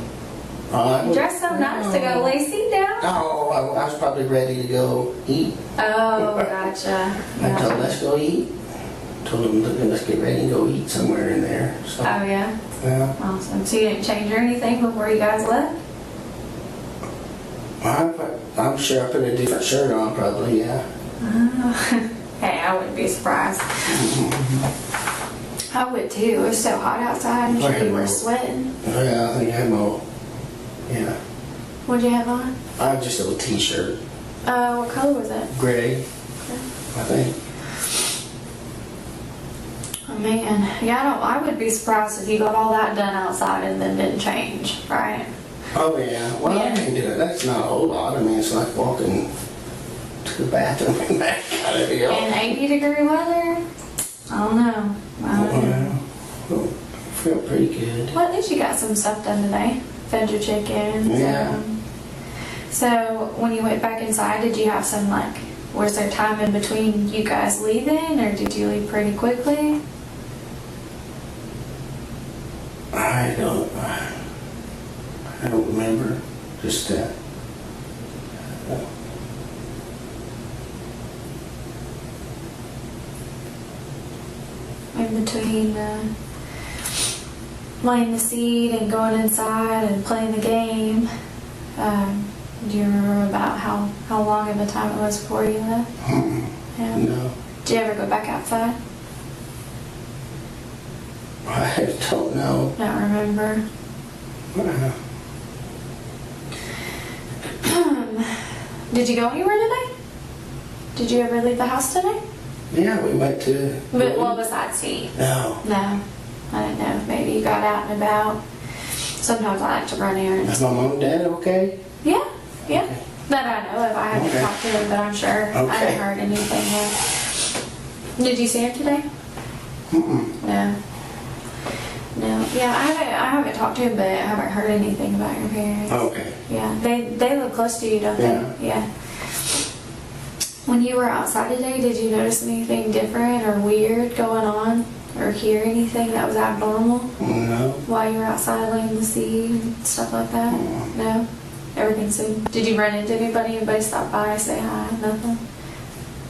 I You was- dressed so nice to go lay seed down? No, I was probably ready to go eat. Oh, gotcha. I told him, let's go eat. Told him, let's get ready and go eat somewhere in there. So, Oh, yeah? yeah. Awesome. So you didn't change or anything before you guys left? I'm sure I put a different shirt on, probably, yeah. Hey, I wouldn't be surprised. I would too. It was so hot outside. I'm sure you were sweating. Yeah, I think I have my, yeah. What'd you have on? I have just a little t-shirt, What color was it? gray, I think. Oh man, yeah, I would be surprised if you got all that done outside and then didn't change, right? Oh, yeah. Well, Yeah. I can do it. That's not a whole lot. I mean, it's like walking to the bathroom and back kind of deal. In 80-degree weather? I don't know. I don't know. Well, feel pretty good. Well, at least you got some stuff done today. Fed your chickens. Yeah. So when you went back inside, did you have some was there time in between you guys leaving, or did you leave pretty quickly? I don't remember. Just In between laying the seed and going inside and playing the game. Do you remember about how long of a time it was before you left? Yeah. no. Did you ever go back outside? I don't know. Don't remember. Did you go anywhere today? Did you ever leave the house today? Yeah, we went to. Well, besides tea. No. No. I don't know. Maybe you got out and about. Sometimes I like to run errands. Is my mom and dad okay? Yeah, yeah. That I know of. I haven't Okay. talked to him, but I'm sure. I Okay. haven't heard anything yet. Did you see him today? Mm-mm. No. No. Yeah, I haven't talked to him, but I haven't heard anything about your parents. Okay. Yeah, they live close to you, don't Yeah. they? Yeah. When you were outside today, did you notice anything different or weird going on, or hear anything that was abnormal No. while you were outside laying the seed and stuff like that? No. Everything's good. Did you run into anybody? Anybody stop by, say hi? Nothing.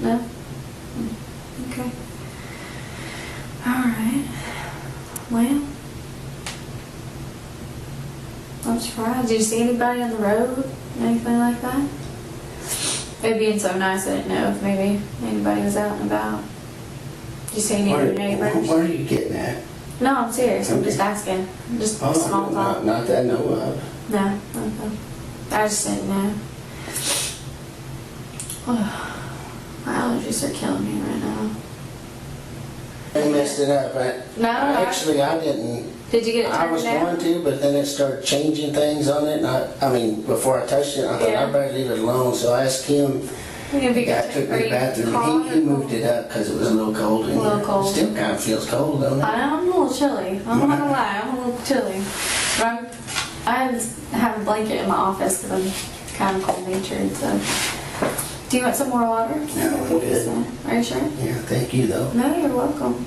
No. Okay. All right. Well. I'm surprised. Did you see anybody on the road? Anything like that? It being so nice, I didn't know if maybe anybody was out and about. Did you see any of your neighbors? What are you getting at? No, I'm serious. I'm Okay. just asking. Just Oh, small talk. not that I know of. No, okay. I just didn't know. My allergies are killing me right now. I messed it up. No, Actually, I didn't. Did you get it I turned was down? going to, but then it started changing things on it. And I mean, before I touched it, I thought Yeah. I better leave it alone. So I asked him. If The you guy got took me are to the you bathroom. hot He or moved it up because it was a little cold in A little here. cold. Still kind of feels cold, don't it? I'm a little chilly. I'm not gonna lie, I'm a little chilly. But I have a blanket in my office because I'm kind of cold natured. So, do you want some more water? No, I'm good. Are you sure? Yeah, thank you though. No, you're welcome.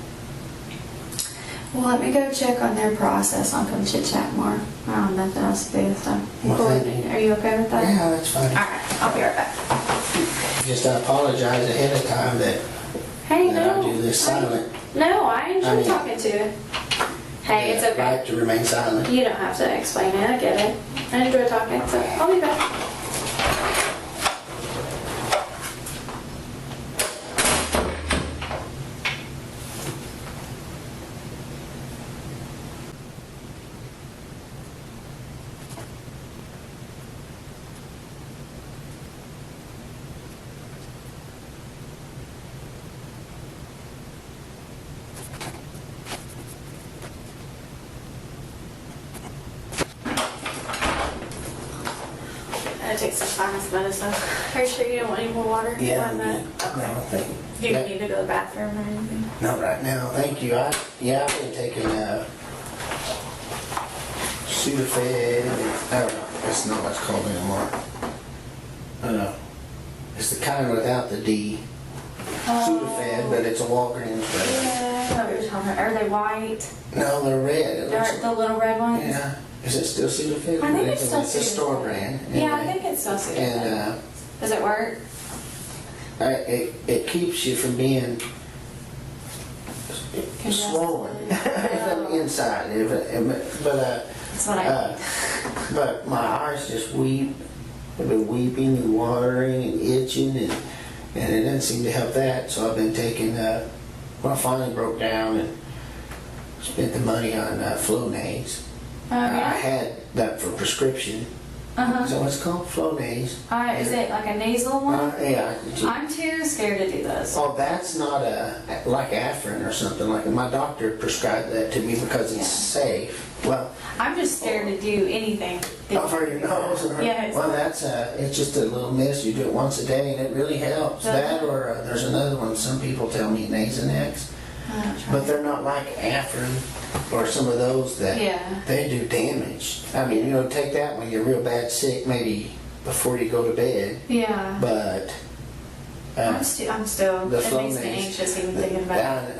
Well, let me go check on their process. I'll come chit chat more. I don't have nothing else to do. So, Well, cool. thank you. Are you okay with that? Yeah, that's fine. All right, I'll be right back. Just I apologize ahead of time that Hey, that no. I do this silent. No, I enjoy I mean- talking to you. Hey, it's okay. Like to remain silent. You don't have to explain it. I get it. I enjoy talking, so I'll be back. take some sinus medicine. Are you sure you don't want any more water? Yeah, Like that? no, Okay. thank you. Do you Yeah. need to go to the bathroom or anything? Not right now, thank you. I've been taking Sudafed, I don't know, that's not what it's called anymore. It's the kind without the D. Sudafed, but it's a Walgreens brand. Yeah, I know what you're talking about. Are they white? No, they're red. It looks The little red ones? yeah. Is it still Sudafed? I think it's still It's a store Sudafed. brand. Yeah, I anyway. think it's still Sudafed. And Does it work? it keeps you from being Congested. swollen from the inside. That's what I But my eyes just weep. I've been weeping and watering and itching, and it doesn't seem to help that. So I've been taking. Well, I finally broke down and spent the money on Flonase. Oh, I yeah? had that for prescription. Uh-huh. Is that what it's called? Flonase. Is it like a nasal one? Yeah. I'm too scared to do those. Oh, that's not like Afrin or something like that. My doctor prescribed that to me because it's safe. Well, I'm just scared to do anything. for your nose. Yeah, it's- Well, it's just a little mist. You do it once a day and it really helps. Does it? That or there's another one. Some people tell me Nasonex, but they're not like Afrin or some of those that Yeah. they do damage. I mean, take that when you're real bad sick, maybe before you go to bed. Yeah. But I'm still, the it makes me Flonase, anxious even thinking about it.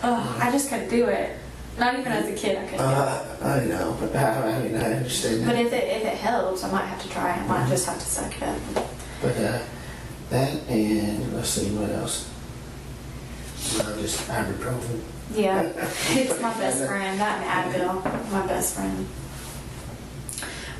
Oh, I just couldn't do it. Not even as a kid, I couldn't do it. I know, but I mean, I understand But that. if it helps, I might have to try it. I might just have to suck it up. But that and let's see what else. No, just ibuprofen. Yeah, it's my best friend. That and Advil, my best friend.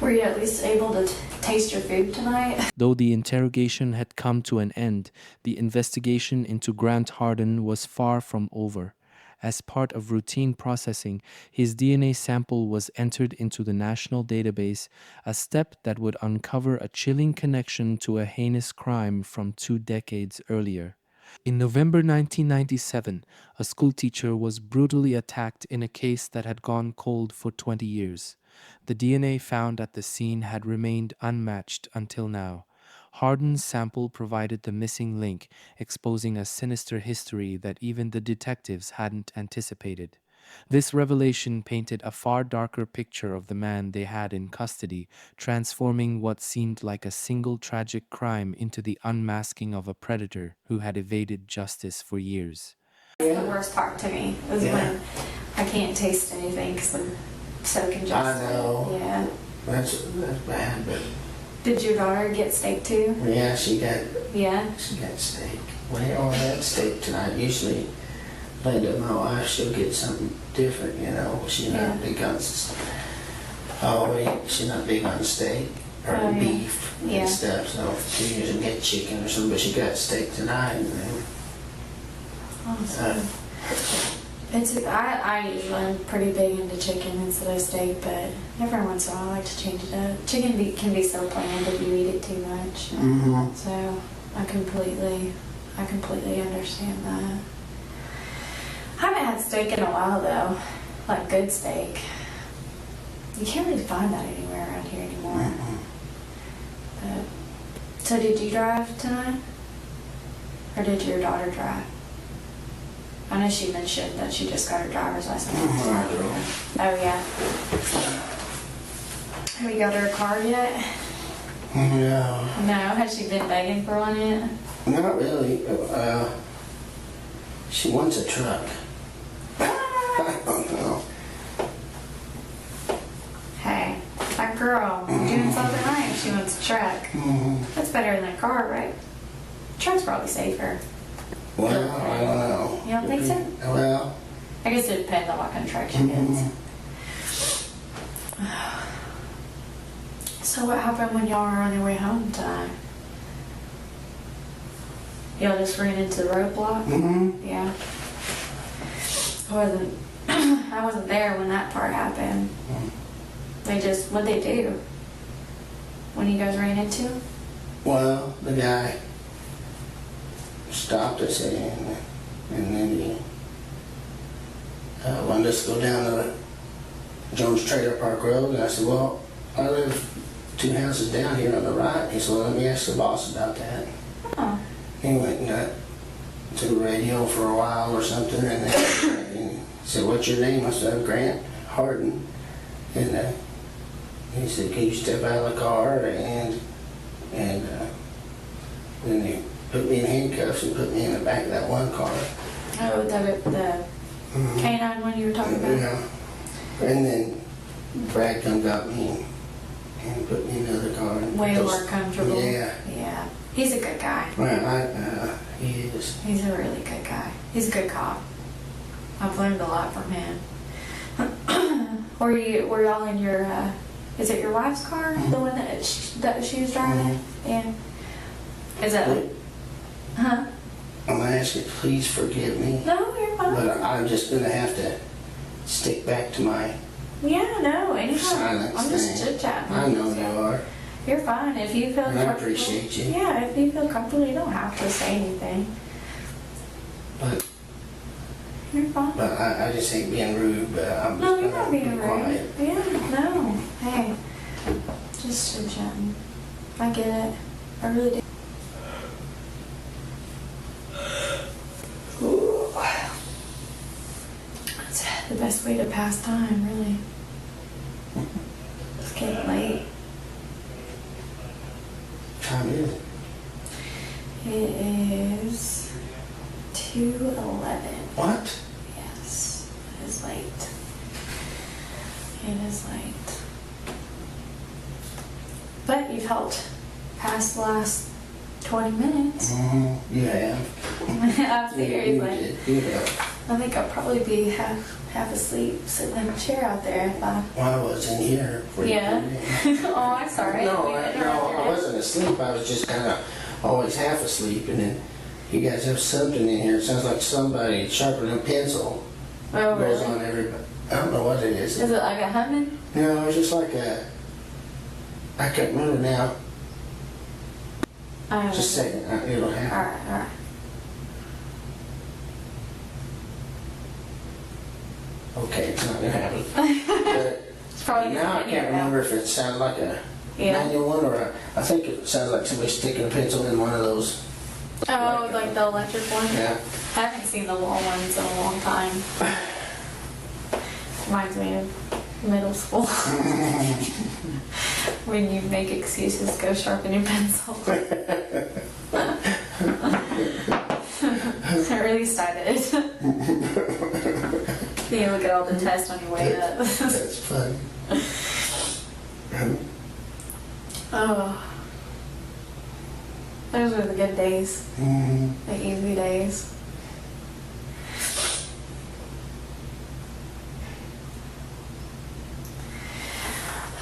Were you at least able to taste your food tonight? Though the interrogation had come to an end, the investigation into Grant Harden was far from over. As part of routine processing, his DNA sample was entered into the national database, a step that would uncover a chilling connection to a heinous crime from 2 decades earlier. In November 1997, a schoolteacher was brutally attacked in a case that had gone cold for 20 years. The DNA found at the scene had remained unmatched until now. Harden's sample provided the missing link, exposing a sinister history that even the detectives hadn't anticipated. This revelation painted a far darker picture of the man they had in custody, transforming what seemed like a single tragic crime into the unmasking of a predator who had evaded justice for years. That's the worst part to me is Yeah. when I can't taste anything because I'm so congested. I know. Yeah. That's bad, but Did your daughter get steak too? yeah, she got Yeah. steak. Well, I had steak tonight. Usually, Linda, my wife, she'll get something different. She's not Yeah. big on. Oh wait, she's not big on steak or Oh, yeah. beef Yeah. and stuff. So she usually get chicken or something, but she got steak tonight. Awesome. I usually am pretty big into chicken instead of steak, but every once in a while I like to change it up. Chicken can be so bland if you eat it too much. Mm-hmm. So I completely understand that. I haven't had steak in a while though, like good steak. You can't really find that anywhere around here anymore. But, so did you drive tonight? Or did your daughter drive? I know she mentioned that she just got her driver's license. Oh yeah. Have you got her a car yet? No, No. Has she been begging for one yet? not really. She wants a truck. I don't know. Hey, that girl doing something right. She wants a truck. Mm-hmm. That's better than a car, right? Truck's probably safer. Well, I don't know. You don't think so? Well, I guess it depends on what kind of truck she gets. So what happened when y'all were on your way home tonight? Y'all just ran into the roadblock? mm-hmm. Yeah. I wasn't there when that part happened. What'd they do? When you guys ran into him? Well, the guy stopped us and then he wanted us to go down the Jones Trailer Park Road, and I said, well, I live 2 houses down here on the right. He said, well, let me ask the boss about that. Oh. He went and got to the radio for a while or something, and then he said, what's your name? I said, Grant Harden. And he said, can you step out of the car? And then they put me in handcuffs and put me in the back of that one car. Oh, the canine one you were talking about? Yeah. And then Brad come got me and put me in another car. Way more comfortable. Yeah. Yeah. He's a good guy. Well, he is. He's a really good guy. He's a good cop. I've learned a lot from him. Were y'all in your, is it your wife's car? The one that she was driving? Yeah. Is that, huh? I'm gonna ask you, please forgive me, No, you're fine. but I'm just gonna have to stick back to my Yeah, no, anytime. silence I'm just thing. chit-chatting. I know you are. You're fine. If you feel And I comfortable. appreciate you. Yeah, if you feel comfortable, you don't have to say anything. But You're fine. I just hate being rude, but I'm No, just you're not gonna being be rude. quiet. Yeah, no. Hey, just chit-chatting. I get it. I really do. Ooh. It's the best way to pass time, really. It's getting late. What time is it? It is 2:11. What? Yes, it is late. It is late. But you've helped pass the last 20 minutes. Mm-hmm. You have. I'm You seriously. did. You have. I think I'll probably be half asleep sitting in a chair out there if I... Well, I was in here. For Yeah. You. Oh, I'm sorry. No, We I interrupted. wasn't asleep. I was just kind of always half asleep, and then you guys have something in here. It sounds like somebody sharpening a pencil. Oh, Goes really? on everybody. I don't know what it is. Is it like a humming? No, it's just like a. I can't remember now. I don't Just a know. second. It'll happen. Alright, alright. Okay, it's not gonna happen. But It's probably now I can't remember if it sounded like a Yeah. manual one or I think it sounds like somebody sticking a pencil in one of those. Oh, like the electric one? Yeah. I haven't seen the wall ones in a long time. Reminds me of middle school. When you make excuses, go sharpen your pencil. Or at least I did. You look at all the tests on your way up. That's fun. Oh. Those were the good days. Mhm. The easy days.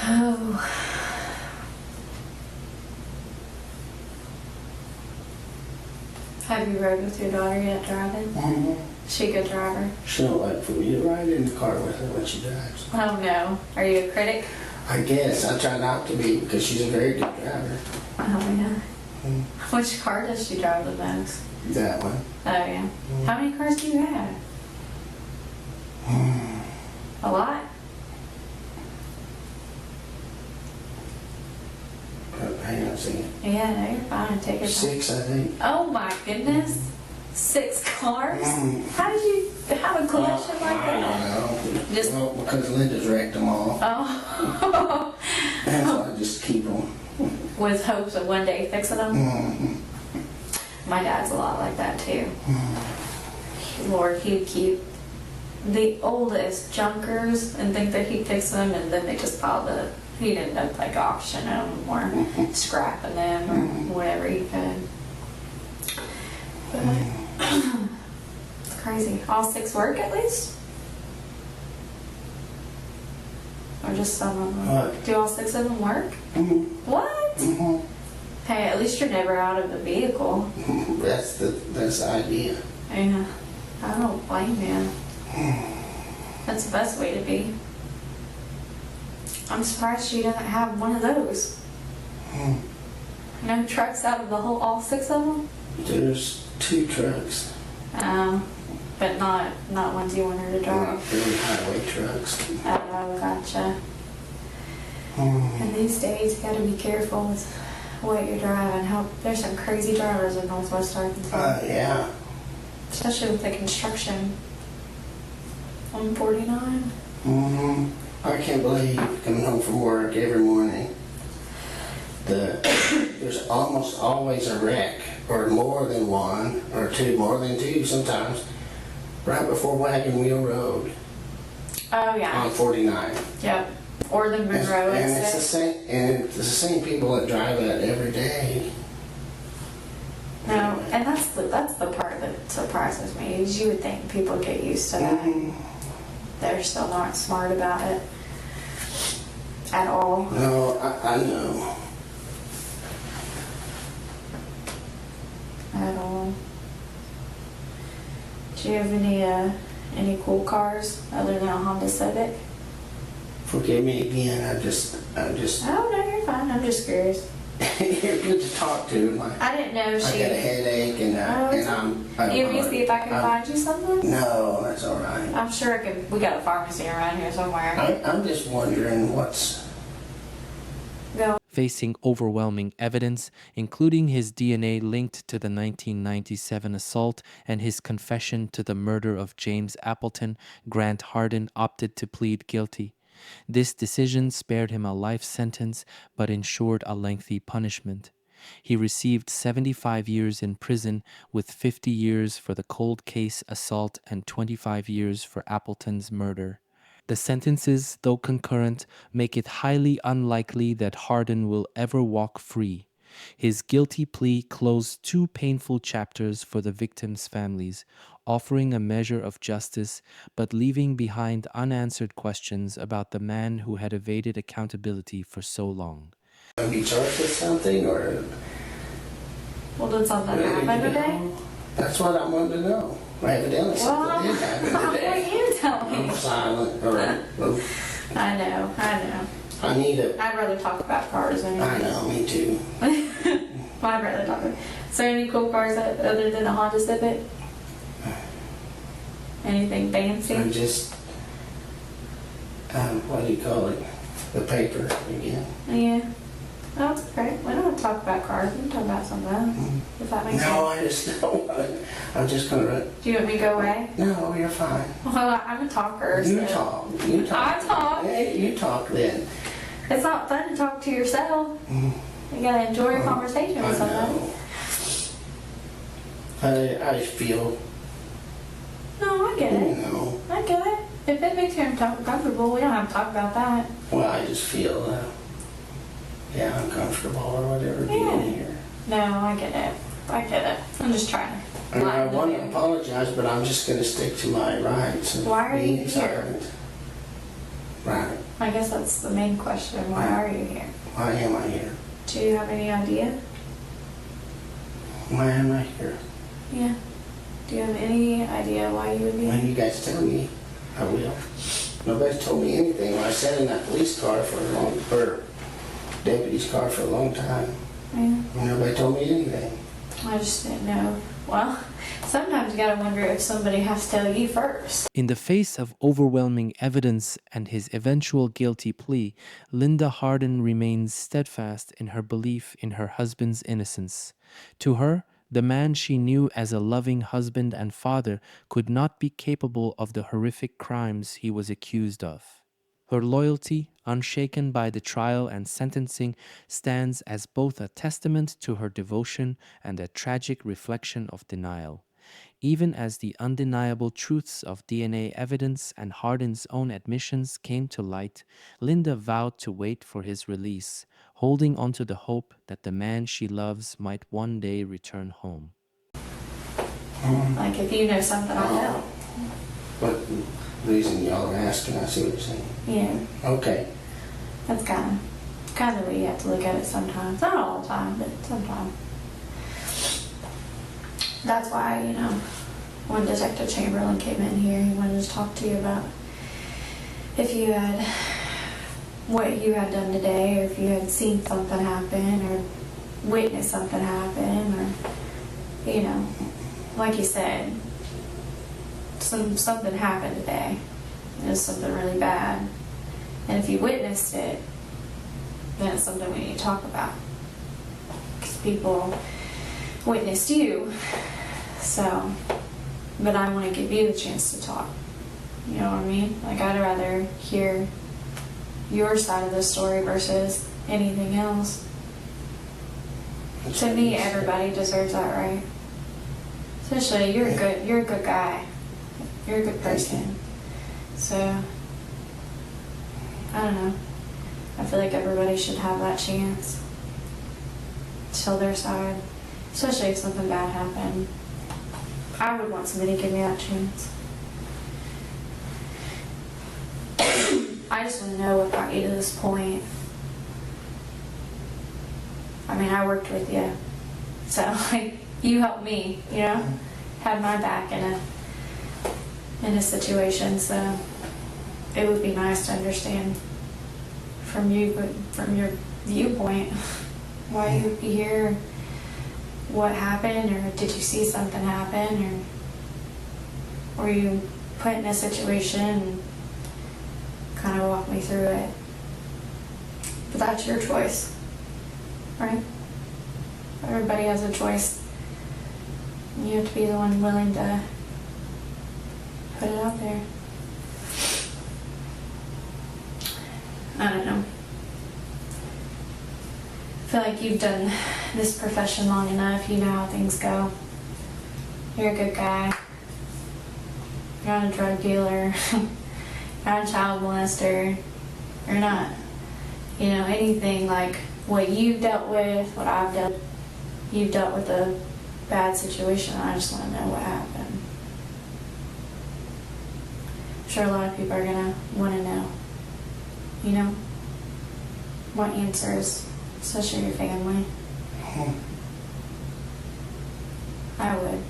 Oh. Have you rode with your daughter yet driving? Mhm. She a good driver? She don't like for me to ride in the car with her when she drives. Oh no. Are you a critic? I guess I try not to be because she's a very good driver. Oh yeah. Mm. Which car does she drive the most? That one. Oh yeah. How many cars do you have? A lot? Hang on a second. Yeah, no, you're fine. Take your time. 6, I think. Oh my goodness. 6 cars? How did you have a collection like I that? don't know. Just- Well, because Linda's wrecked them all. Oh. That's why I just keep them. With hopes of one day fixing them? Mhm. My dad's a lot like that too. Lord, he'd keep the oldest junkers and think that he'd fix them, and then they just piled up. He'd end up like auctioning them or scrapping them or whatever he could. But it's crazy. All 6 work at least? Or just some of them? What? Do all 6 of them work? Mhm. What? Mhm. Hey, at least you're never out of the vehicle. That's the idea. Yeah, I don't blame you. That's the best way to be. I'm surprised she doesn't have one of those. No trucks out of the whole, all 6 of them? There's 2 trucks. But not ones you want her to Not drive. really highway trucks. Oh, gotcha. And these days, you gotta be careful with what you're driving. There's some crazy drivers in Northwest Arkansas. Yeah. Especially with the construction. 149. I can't believe coming home from work every morning. There's almost always a wreck, or more than one, or two, more than two sometimes, right before Wagon Wheel Road Oh, yeah. on 49. Yep. Or the Monroe And it's the exit. same, and it's the same people that drive that every day. No, and that's the part that surprises me, is you would think people get used to that. They're still not smart about it at all. No, I know. At all. Do you have any cool cars other than a Honda Civic? Forgive me again. I'm just. Oh no, you're fine. I'm just curious. You're good to talk to. I didn't know I she. got a headache and You want me to see if I can find you something? No, that's all right. I'm sure I can. We got a pharmacy around here somewhere. I'm just wondering what's. Go. Facing overwhelming evidence, including his DNA linked to the 1997 assault and his confession to the murder of James Appleton, Grant Harden opted to plead guilty. This decision spared him a life sentence but ensured a lengthy punishment. He received 75 years in prison, with 50 years for the cold case assault and 25 years for Appleton's murder. The sentences, though concurrent, make it highly unlikely that Harden will ever walk free. His guilty plea closed two painful chapters for the victims' families, offering a measure of justice, but leaving behind unanswered questions about the man who had evaded accountability for so long. Be charged with something, or Well, did something happen today? that's what I wanted to know. Evidently, something did happen today. What you tell me? I'm silent, or I know. I need a. I'd rather talk about cars than I know, me too. I'd rather talk about. Is there any cool cars other than a Honda Civic? Anything fancy? I'm just. What do you call it? The paper again. Yeah. Oh, it's okay. We don't have to talk about cars. We can talk about something else. If that makes No, sense. I just don't want to. I'm just gonna. Do you want me to go away? No, you're fine. Well, I'm a talker. You so- talk. You talk. I talk. Hey, you talk then. It's not fun to talk to yourself. You gotta enjoy your conversation with I somebody. know. I feel. No, I get You it. know. I get it. If it makes you uncomfortable, we don't have to talk about that. Well, I just feel. Uncomfortable or whatever being here. No, I get it. I get it. I'm just trying to. And I lighten want the to mood. apologize, but I'm just going to stick to my rights. And Why are you being here? silent. Right. I guess that's the main question. Why are you here? Why am I here? Do you have any idea? Why am I here? Yeah. Do you have any idea why you would be When here? you guys tell me, I will. Nobody's told me anything. When I sat in that police car for a long, or deputy's car for a long time, Yeah. nobody told me anything. I just didn't know. Well, sometimes you gotta wonder if somebody has to tell you first. In the face of overwhelming evidence and his eventual guilty plea, Linda Harden remains steadfast in her belief in her husband's innocence. To her, the man she knew as a loving husband and father could not be capable of the horrific crimes he was accused of. Her loyalty, unshaken by the trial and sentencing, stands as both a testament to her devotion and a tragic reflection of denial. Even as the undeniable truths of DNA evidence and Harden's own admissions came to light, Linda vowed to wait for his release, holding onto the hope that the man she loves might one day return home. Like if you know something I know. What reason y'all are asking, I see what you're saying. Yeah. Okay. That's kind of the way you have to look at it sometimes. Not all the time, but sometimes. That's why, when Detective Chamberlain came in here, he wanted to talk to you about if you had, what you had done today, or if you had seen something happen, or witnessed something happen, or, like you said, something happened today. It was something really bad. And if you witnessed it, then it's something we need to talk about. Because people witnessed you. So, but I want to give you the chance to talk. You know what I mean? Like, I'd rather hear your side of the story versus anything else. To me, everybody deserves that, right? Especially, you're a good guy. You're a good person. So, I don't know. I feel like everybody should have that chance to tell their side, especially if something bad happened. I would want somebody to give me that chance. I just want to know what got you to this point. I mean, I worked with you, so like you helped me, you know, had my back in a situation. So it would be nice to understand from you, from your viewpoint, why you would be here, what happened, or did you see something happen, or were you put in a situation and kind of walk me through it. But that's your choice, right? Everybody has a choice. You have to be the one willing to put it out there. I don't know. I feel like you've done this profession long enough. You know how things go. You're a good guy. You're not a drug dealer. You're not a child molester. You're not, you know, anything like what you've dealt with, what I've dealt. You've dealt with a bad situation. I just want to know what happened. I'm sure a lot of people are gonna want to know. You know, want answers, especially your family. I would.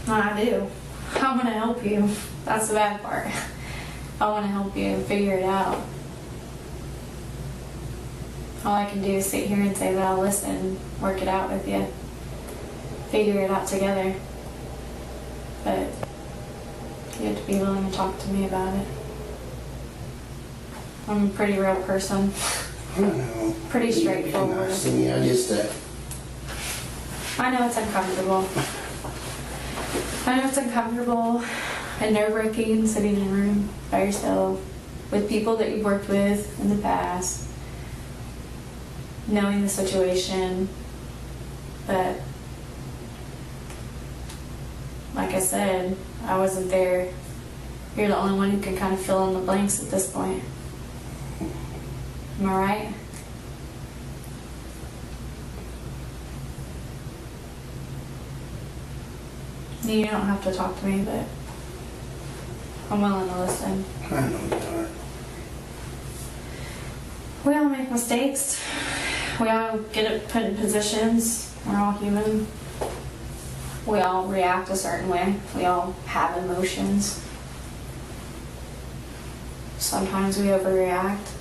No, I do. I want to help you. That's the bad part. I want to help you figure it out. All I can do is sit here and say that I'll listen, work it out with you, figure it out together. But you have to be willing to talk to me about it. I'm a pretty real person. I don't know. Pretty straightforward. Nice to me. I just, I know it's uncomfortable. I know it's uncomfortable and nerve-wracking sitting in a room by yourself with people that you've worked with in the past, knowing the situation, but like I said, I wasn't there. You're the only one who can kind of fill in the blanks at this point. Am I right? You don't have to talk to me, but I'm willing to listen. I know you are. We all make mistakes. We all get put in positions. We're all human. We all react a certain way. We all have emotions. Sometimes we overreact.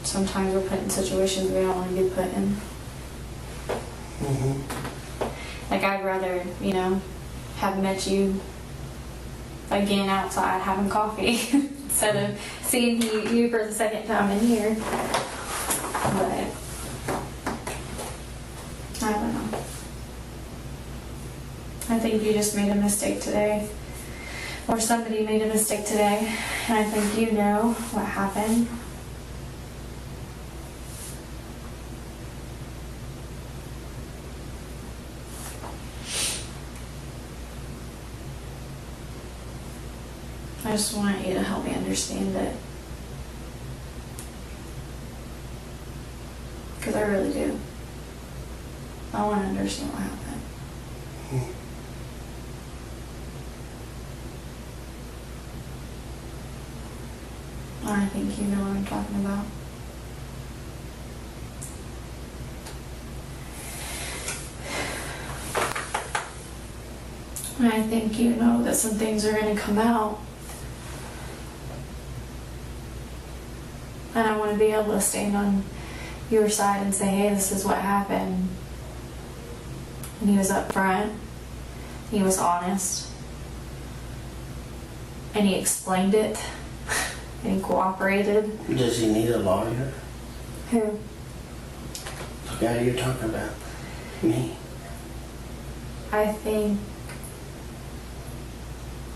Sometimes we're put in situations we don't want to be put in. Like, I'd rather, you know, have met you again outside having coffee instead of seeing you for the second time in here. But I don't know. I think you just made a mistake today. Or somebody made a mistake today. And I think you know what happened. I just want you to help me understand it. Because I really do. I want to understand what happened. I think you know what I'm talking about. And I think you know that some things are going to come out. And I want to be able to stand on your side and say, hey, this is what happened. And he was upfront. He was honest. And he explained it. and he cooperated. Does he need a lawyer? Who? The guy you're talking about? Me?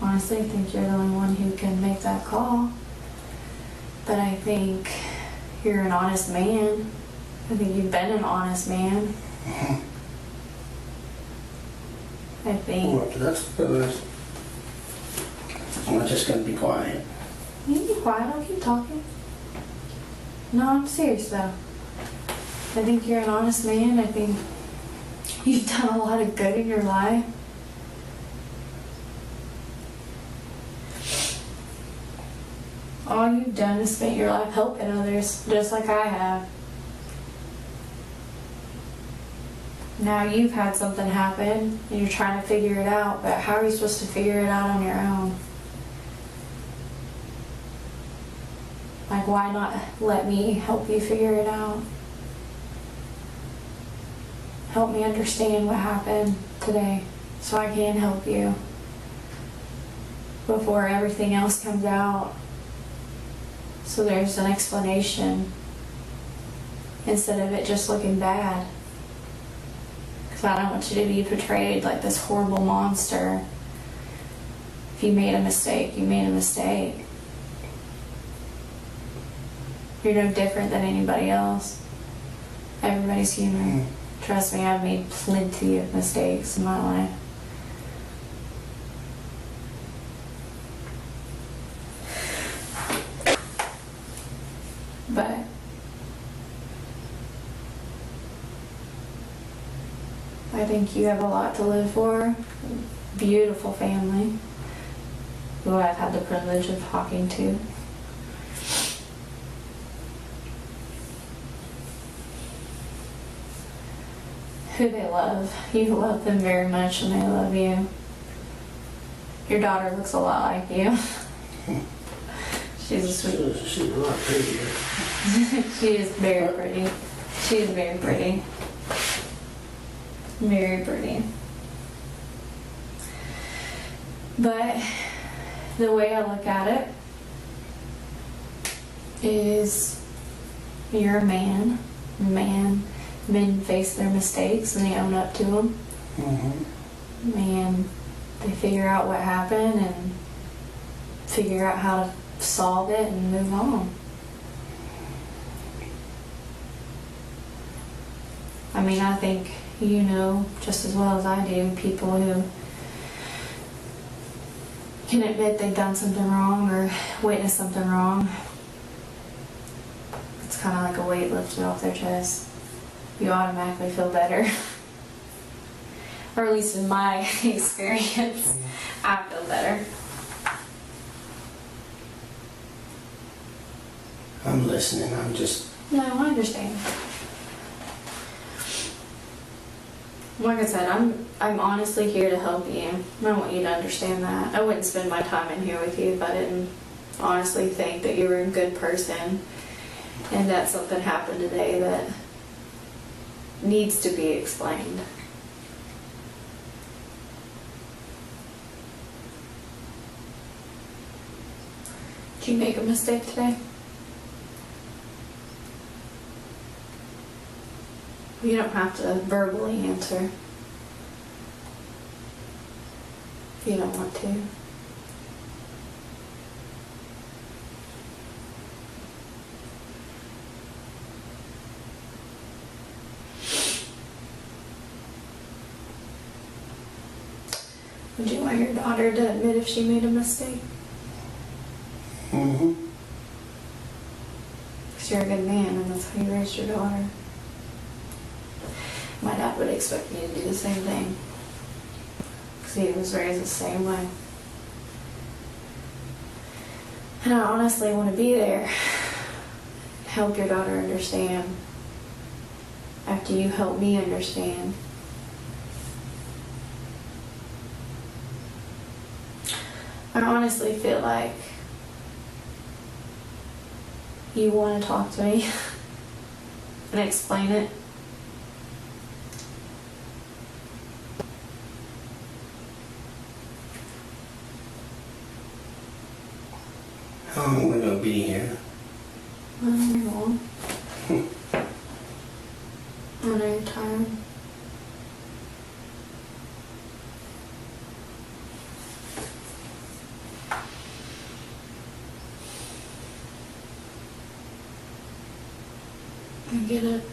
Honestly, I think you're the only one who can make that call. But I think you're an honest man. I think you've been an honest man. I think. Well, that's good. I'm just gonna be quiet. You can be quiet, I'll keep talking. No, I'm serious though. I think you're an honest man. I think you've done a lot of good in your life. All you've done is spent your life helping others, just like I have. Now you've had something happen and you're trying to figure it out, but how are you supposed to figure it out on your own? Like, why not let me help you figure it out? Help me understand what happened today so I can help you before everything else comes out. So there's an explanation instead of it just looking bad. Because I don't want you to be portrayed like this horrible monster. If you made a mistake, you made a mistake. You're no different than anybody else. Everybody's human. Trust me, I've made plenty of mistakes in my life. But I think you have a lot to live for. Beautiful family who I've had the privilege of talking to. Who they love. You love them very much and they love you. Your daughter looks a lot like you. She's a sweet. She's a lot prettier. She is very pretty. She is very pretty. Very pretty. But the way I look at it is you're a man. Men face their mistakes and they own up to them. And they figure out what happened and figure out how to solve it and move on. I mean, I think you know just as well as I do people who can admit they've done something wrong or witnessed something wrong. It's kind of like a weight lifted off their chest. You automatically feel better. Or at least in my experience, I feel better. I'm listening. I'm just. No, I understand. Like I said, I'm honestly here to help you. I want you to understand that. I wouldn't spend my time in here with you if I didn't honestly think that you were a good person and that something happened today that needs to be explained. Did you make a mistake today? You don't have to verbally answer if you don't want to. Would you want your daughter to admit if she made a mistake? Because you're a good man and that's how you raised your daughter. My dad would expect me to do the same thing. Because he was raised the same way. And I honestly want to be there. Help your daughter understand. After you help me understand. I honestly feel like you want to talk to me and explain it. How long are we gonna be I know you're tired. I get it.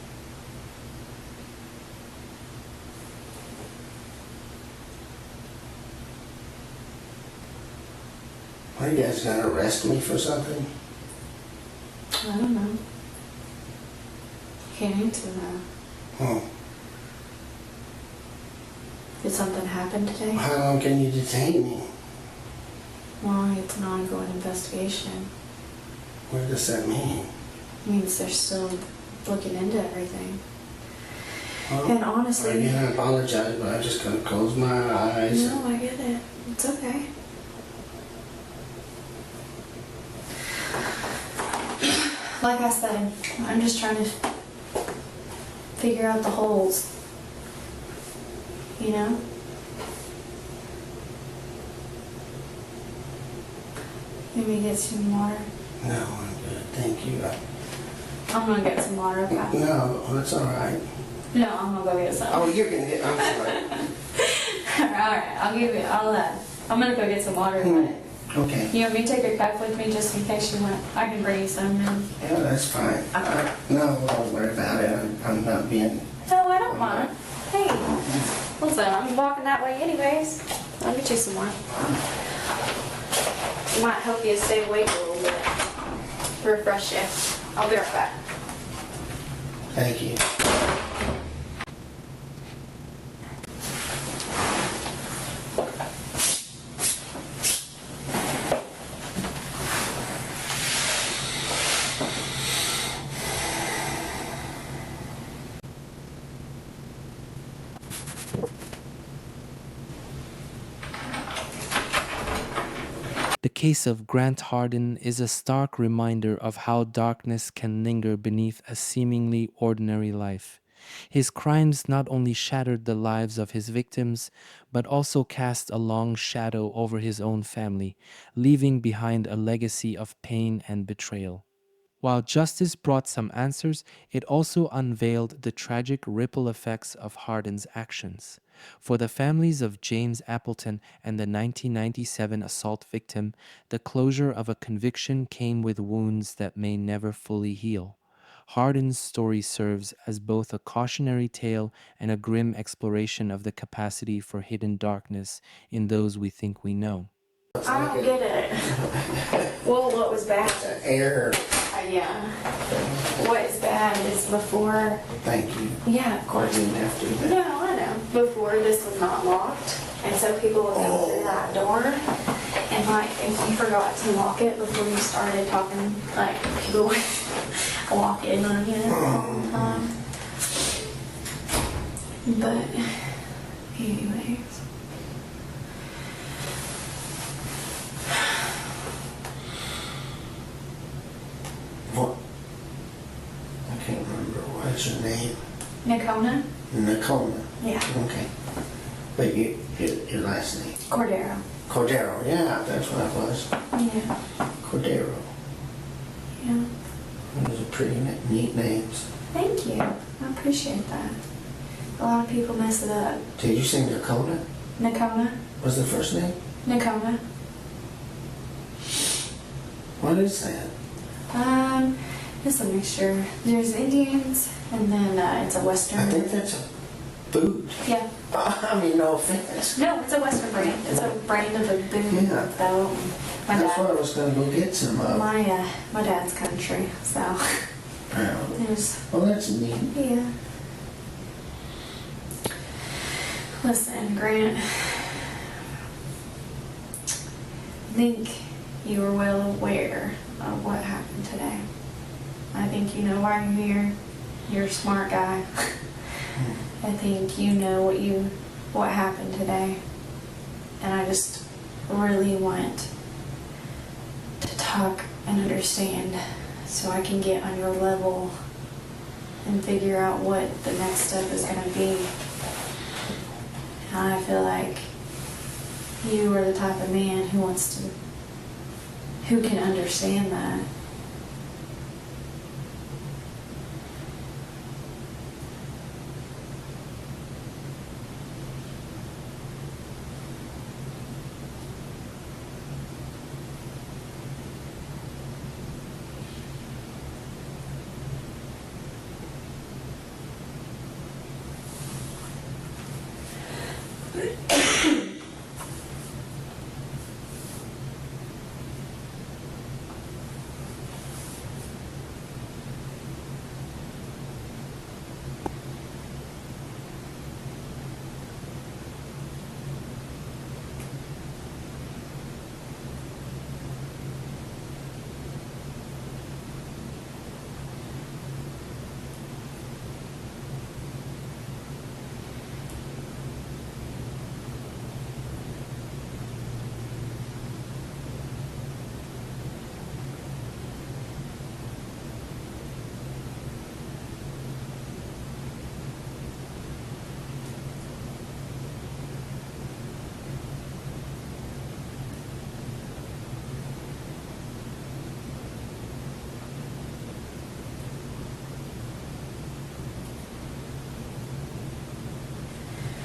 Are you guys gonna arrest me for something? I don't know. Can't answer that. Oh, Did something happen today? how long can you detain me? Well, it's an ongoing investigation. What does that mean? It means they're still looking into everything. Well, And honestly- again, I apologize, but I'm just gonna close my eyes. No, I get it. It's okay. Like I said, I'm just trying to figure out the holes. You know? Maybe get some water. No, I'm good. Thank you. I'm gonna get some water, okay? No, that's all right. No, I'm gonna go get some. Oh, you're gonna get. I'm sorry. Alright, I'll give you, I'm gonna go get some water, but Okay. you want me to take a cup with me just in case you want? I can bring you some now. Yeah, that's fine. No, don't worry about it. I'm not being. No, I don't mind. Hey, listen, I'm walking that way anyways. I'll get you some more. Might help you stay awake a little bit. Refresh you. I'll be right back. Thank you. The case of Grant Harden is a stark reminder of how darkness can linger beneath a seemingly ordinary life. His crimes not only shattered the lives of his victims, but also cast a long shadow over his own family, leaving behind a legacy of pain and betrayal. While justice brought some answers, it also unveiled the tragic ripple effects of Harden's actions. For the families of James Appleton and the 1997 assault victim, the closure of a conviction came with wounds that may never fully heal. Harden's story serves as both a cautionary tale and a grim exploration of the capacity for hidden darkness in those we think we know. I don't get it. Well, what was bad? Air. Yeah. What is bad is before. Thank you. Yeah, of I course. didn't have to do that. No, I know. Before this was not locked, and so people would come through that door, and like if you forgot to lock it before you started talking, like people would walk in on you all the time. But anyways. What? I can't remember. What's your name? Nakona? Nakona. Yeah. Okay. But your last name? Cordero. Cordero. Yeah, that's what it was. Yeah. Cordero. Yeah. Those are pretty neat names. Thank you. I appreciate that. A lot of people mess it up. Did you say Nakona? Nakona? Was the first name? Nakona? What is that? It's a mixture. There's Indians, and then it's a Western. I think that's a food. Yeah. I mean, no offense. No, it's a Western brand. It's a brand of a boot, Yeah. though. My That's what I dad, was going to go get some of. my dad's country, so it was, Well, that's neat. yeah. Listen, Grant, I think you are well aware of what happened today. I think you know why you're here. You're a smart guy. I think you know what happened today. And I just really want to talk and understand so I can get on your level and figure out what the next step is going to be. And I feel like you are the type of man who can understand that.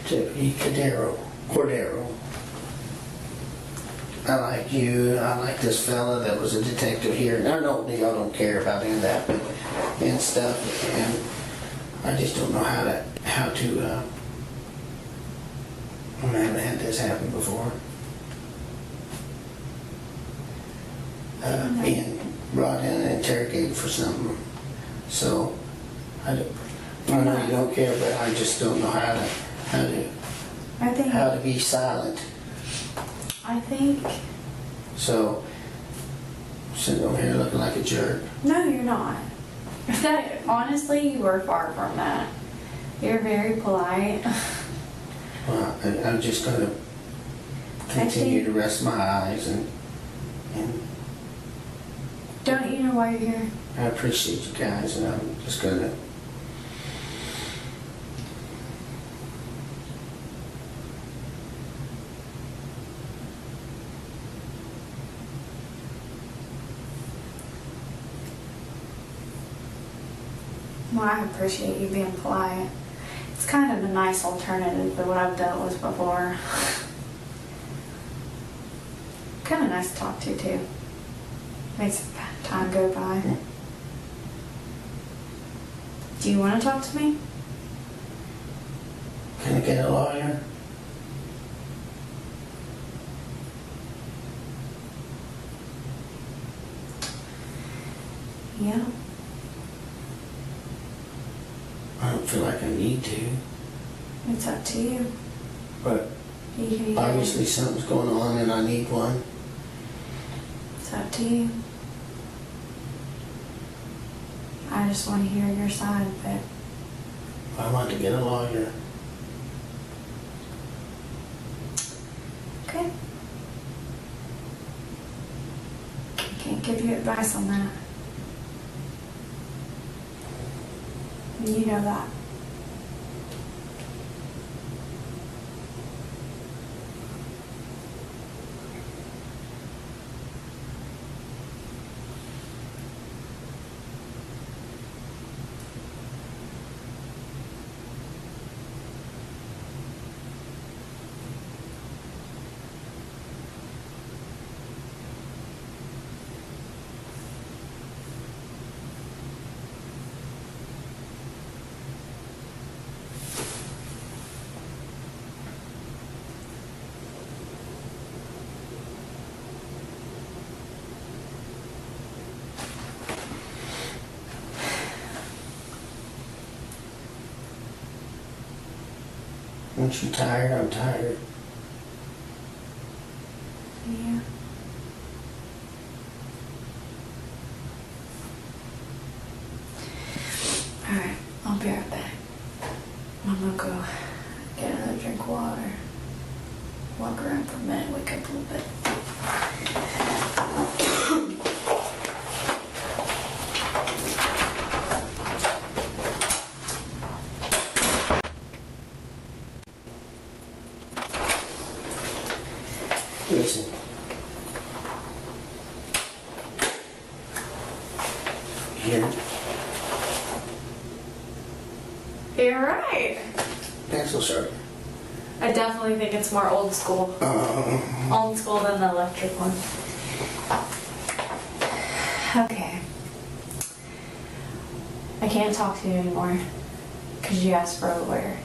Deputy Cordero. I like you. I like this fella that was a detective here. And I know y'all don't care about any of that and stuff. And I just don't know how to. I haven't had this happen before. Being brought in and interrogated for something. So I know you don't care, but I just don't know how to be silent. I think, So, sitting over here looking like a jerk. no, you're not. That, honestly, you were far from that. You're very polite. Well, I'm just going to continue to rest my eyes and Don't you know why you're here? I appreciate you guys, and I'm just going to. Well, I appreciate you being polite. It's kind of a nice alternative to what I've dealt with before. Kind of nice to talk to, too. Makes time go by. Do you want to talk to me? Can I get a lawyer? Yeah. I don't feel like I need to, It's up to you. but You can either- obviously something's going on and I need one. It's up to you. I just want to hear your side of it. I want to get a lawyer. Okay. I can't give you advice on that. You know that. Once you're tired, I'm tired. Yeah. Alright, I'll be right back. I'm gonna go get another drink of water. Walk around for a minute, wake up a little bit. Listen. Here, You're right. pencil sharpener. I definitely think it's more old school. Old school than the electric one. Okay. I can't talk to you anymore because you asked for a lawyer.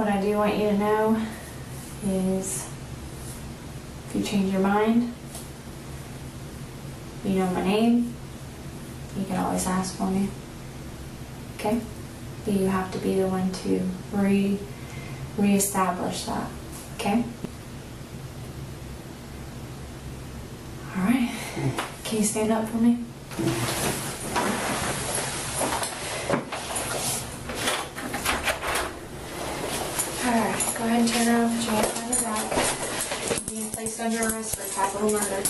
what I do want you to know is if you change your mind, you know my name, you can always ask for me. Okay? But you have to be the one to reestablish that. Okay? Alright. Can you stand up for me? Alright, go ahead and turn around, put your hands on your back. Being placed under arrest for capital murder.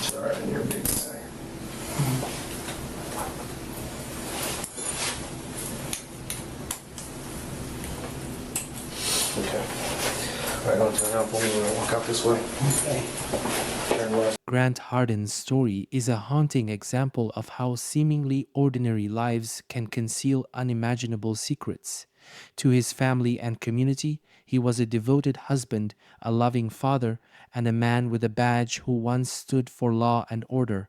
Sorry, you're a big guy. Okay. All right, don't turn around for me. We're gonna walk out this way. Okay. Turn left. Grant Harden's story is a haunting example of how seemingly ordinary lives can conceal unimaginable secrets. To his family and community, he was a devoted husband, a loving father, and a man with a badge who once stood for law and order.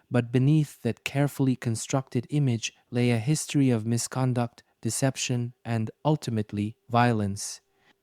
But beneath that carefully constructed image lay a history of misconduct, deception, and ultimately violence.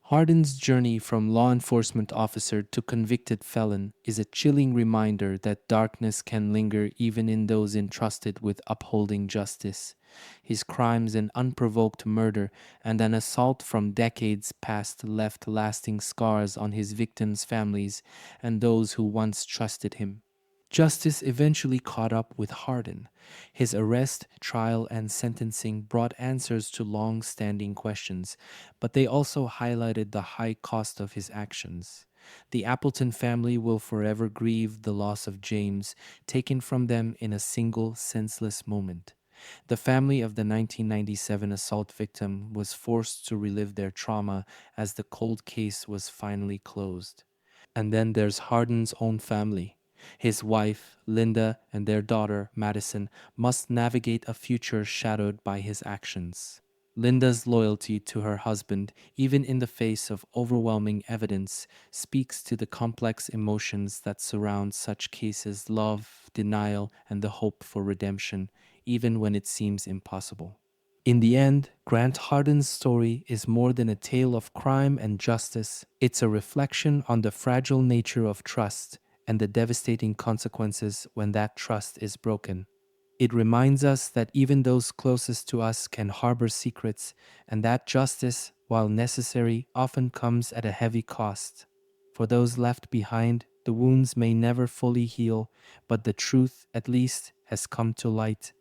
Harden's journey from law enforcement officer to convicted felon is a chilling reminder that darkness can linger even in those entrusted with upholding justice. His crimes, an unprovoked murder and an assault from decades past, left lasting scars on his victims' families and those who once trusted him. Justice eventually caught up with Harden. His arrest, trial, and sentencing brought answers to long-standing questions, but they also highlighted the high cost of his actions. The Appleton family will forever grieve the loss of James, taken from them in a single senseless moment. The family of the 1997 assault victim was forced to relive their trauma as the cold case was finally closed. And then there's Harden's own family. His wife, Linda, and their daughter, Madison, must navigate a future shadowed by his actions. Linda's loyalty to her husband, even in the face of overwhelming evidence, speaks to the complex emotions that surround such cases: love, denial, and the hope for redemption, even when it seems impossible. In the end, Grant Harden's story is more than a tale of crime and justice. It's a reflection on the fragile nature of trust and the devastating consequences when that trust is broken. It reminds us that even those closest to us can harbor secrets, and that justice, while necessary, often comes at a heavy cost. For those left behind, the wounds may never fully heal, but the truth, at least, has come to light,